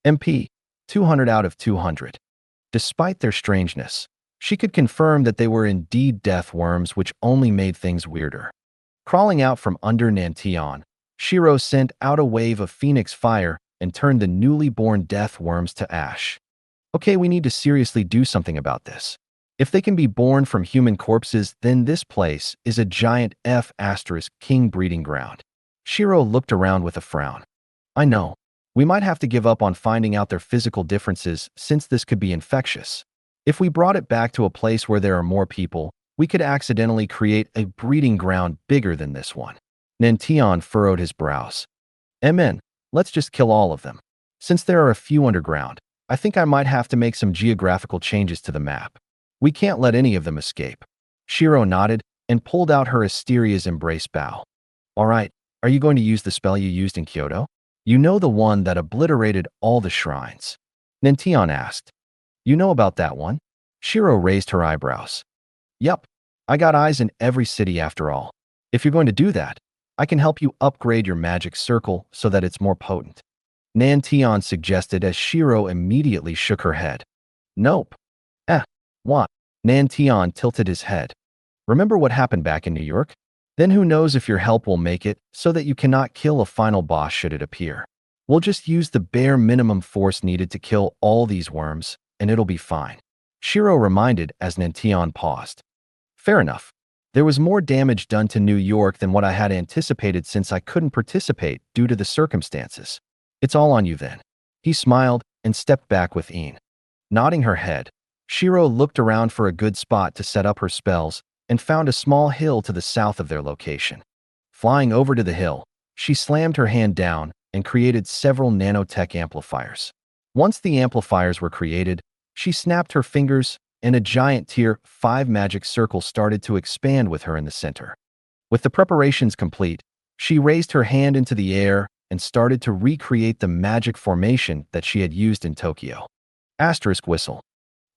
Speaker 2: MP, 200 out of 200. Despite their strangeness, she could confirm that they were indeed death worms, which only made things weirder. Crawling out from under Nantion, Shiro sent out a wave of phoenix fire and turned the newly born death worms to ash. Okay, we need to seriously do something about this. If they can be born from human corpses, then this place is a giant F***king breeding ground. Shiro looked around with a frown. I know. We might have to give up on finding out their physical differences since this could be infectious. If we brought it back to a place where there are more people, we could accidentally create a breeding ground bigger than this one. Nantion furrowed his brows. MN, let's just kill all of them. Since there are a few underground, I think I might have to make some geographical changes to the map. We can't let any of them escape. Shiro nodded and pulled out her Asteria's embrace bow. All right, are you going to use the spell you used in Kyoto? You know, the one that obliterated all the shrines? Nantion asked. You know about that one? Shiro raised her eyebrows. Yup, I got eyes in every city after all. If you're going to do that, I can help you upgrade your magic circle so that it's more potent. Nantion suggested as Shiro immediately shook her head. Nope. What? Nantion tilted his head. Remember what happened back in New York? Then who knows if your help will make it so that you cannot kill a final boss should it appear. We'll just use the bare minimum force needed to kill all these worms, and it'll be fine. Shiro reminded as Nantion paused. Fair enough. There was more damage done to New York than what I had anticipated since I couldn't participate due to the circumstances. It's all on you then. He smiled and stepped back with Een. Nodding her head, Shiro looked around for a good spot to set up her spells and found a small hill to the south of their location. Flying over to the hill, she slammed her hand down and created several nanotech amplifiers. Once the amplifiers were created, she snapped her fingers and a giant Tier 5 magic circle started to expand with her in the center. With the preparations complete, she raised her hand into the air and started to recreate the magic formation that she had used in Tokyo. Asterisk whistle.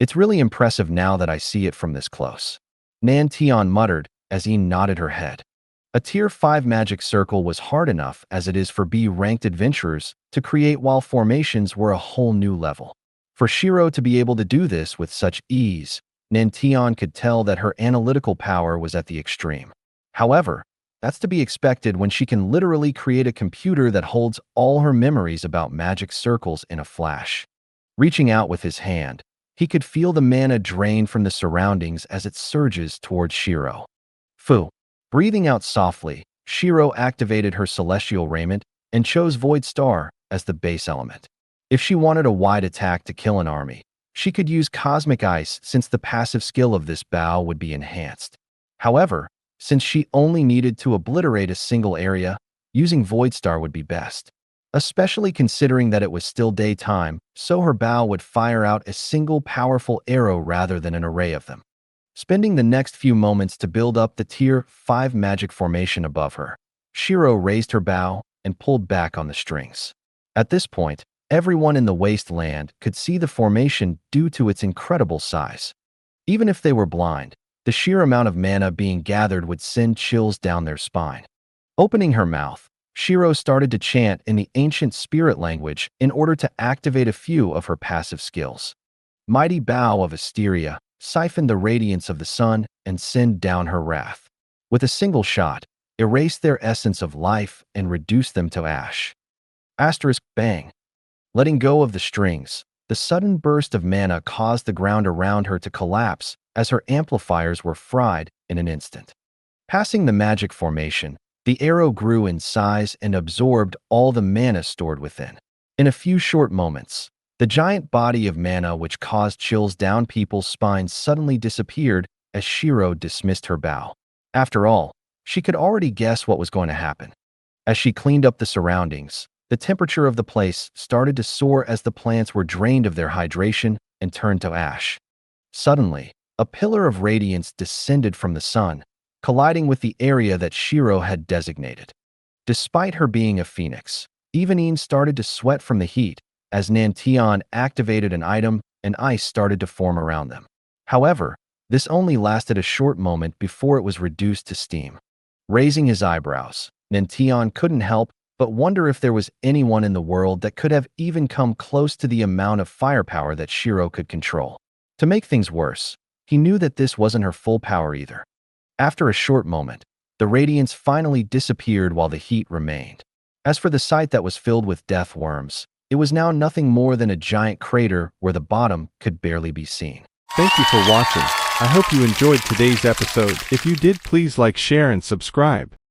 Speaker 2: It's really impressive now that I see it from this close. Nantion muttered as Een nodded her head. A Tier 5 magic circle was hard enough as it is for B-ranked adventurers to create, while formations were a whole new level. For Shiro to be able to do this with such ease, Nantion could tell that her analytical power was at the extreme. However, that's to be expected when she can literally create a computer that holds all her memories about magic circles in a flash. Reaching out with his hand, he could feel the mana drain from the surroundings as it surges towards Shiro. Fu. Breathing out softly, Shiro activated her celestial raiment and chose Void Star as the base element. If she wanted a wide attack to kill an army, she could use Cosmic Ice since the passive skill of this bow would be enhanced. However, since she only needed to obliterate a single area, using Void Star would be best. Especially considering that it was still daytime, so her bow would fire out a single powerful arrow rather than an array of them. Spending the next few moments to build up the Tier 5 magic formation above her, Shiro raised her bow and pulled back on the strings. At this point, everyone in the wasteland could see the formation due to its incredible size. Even if they were blind, the sheer amount of mana being gathered would send chills down their spine. Opening her mouth, Shiro started to chant in the ancient spirit language in order to activate a few of her passive skills. Mighty Bow of Asteria siphon the radiance of the sun and send down her wrath. With a single shot, erase their essence of life and reduce them to ash. Asterisk bang. Letting go of the strings, the sudden burst of mana caused the ground around her to collapse as her amplifiers were fried in an instant. Passing the magic formation, the arrow grew in size and absorbed all the mana stored within. In a few short moments, the giant body of mana which caused chills down people's spines suddenly disappeared as Shiro dismissed her bow. After all, she could already guess what was going to happen. As she cleaned up the surroundings, the temperature of the place started to soar as the plants were drained of their hydration and turned to ash. Suddenly, a pillar of radiance descended from the sun, colliding with the area that Shiro had designated. Despite her being a phoenix, Evanine started to sweat from the heat as Nantion activated an item and ice started to form around them. However, this only lasted a short moment before it was reduced to steam. Raising his eyebrows, Nantion couldn't help but wonder if there was anyone in the world that could have even come close to the amount of firepower that Shiro could control. To make things worse, he knew that this wasn't her full power either. After a short moment, the radiance finally disappeared while the heat remained. As for the site that was filled with death worms, it was now nothing more than a giant crater where the bottom could barely be seen.
Speaker 1: Thank you for watching. I hope you enjoyed today's episode. If you did, please like, share, and subscribe.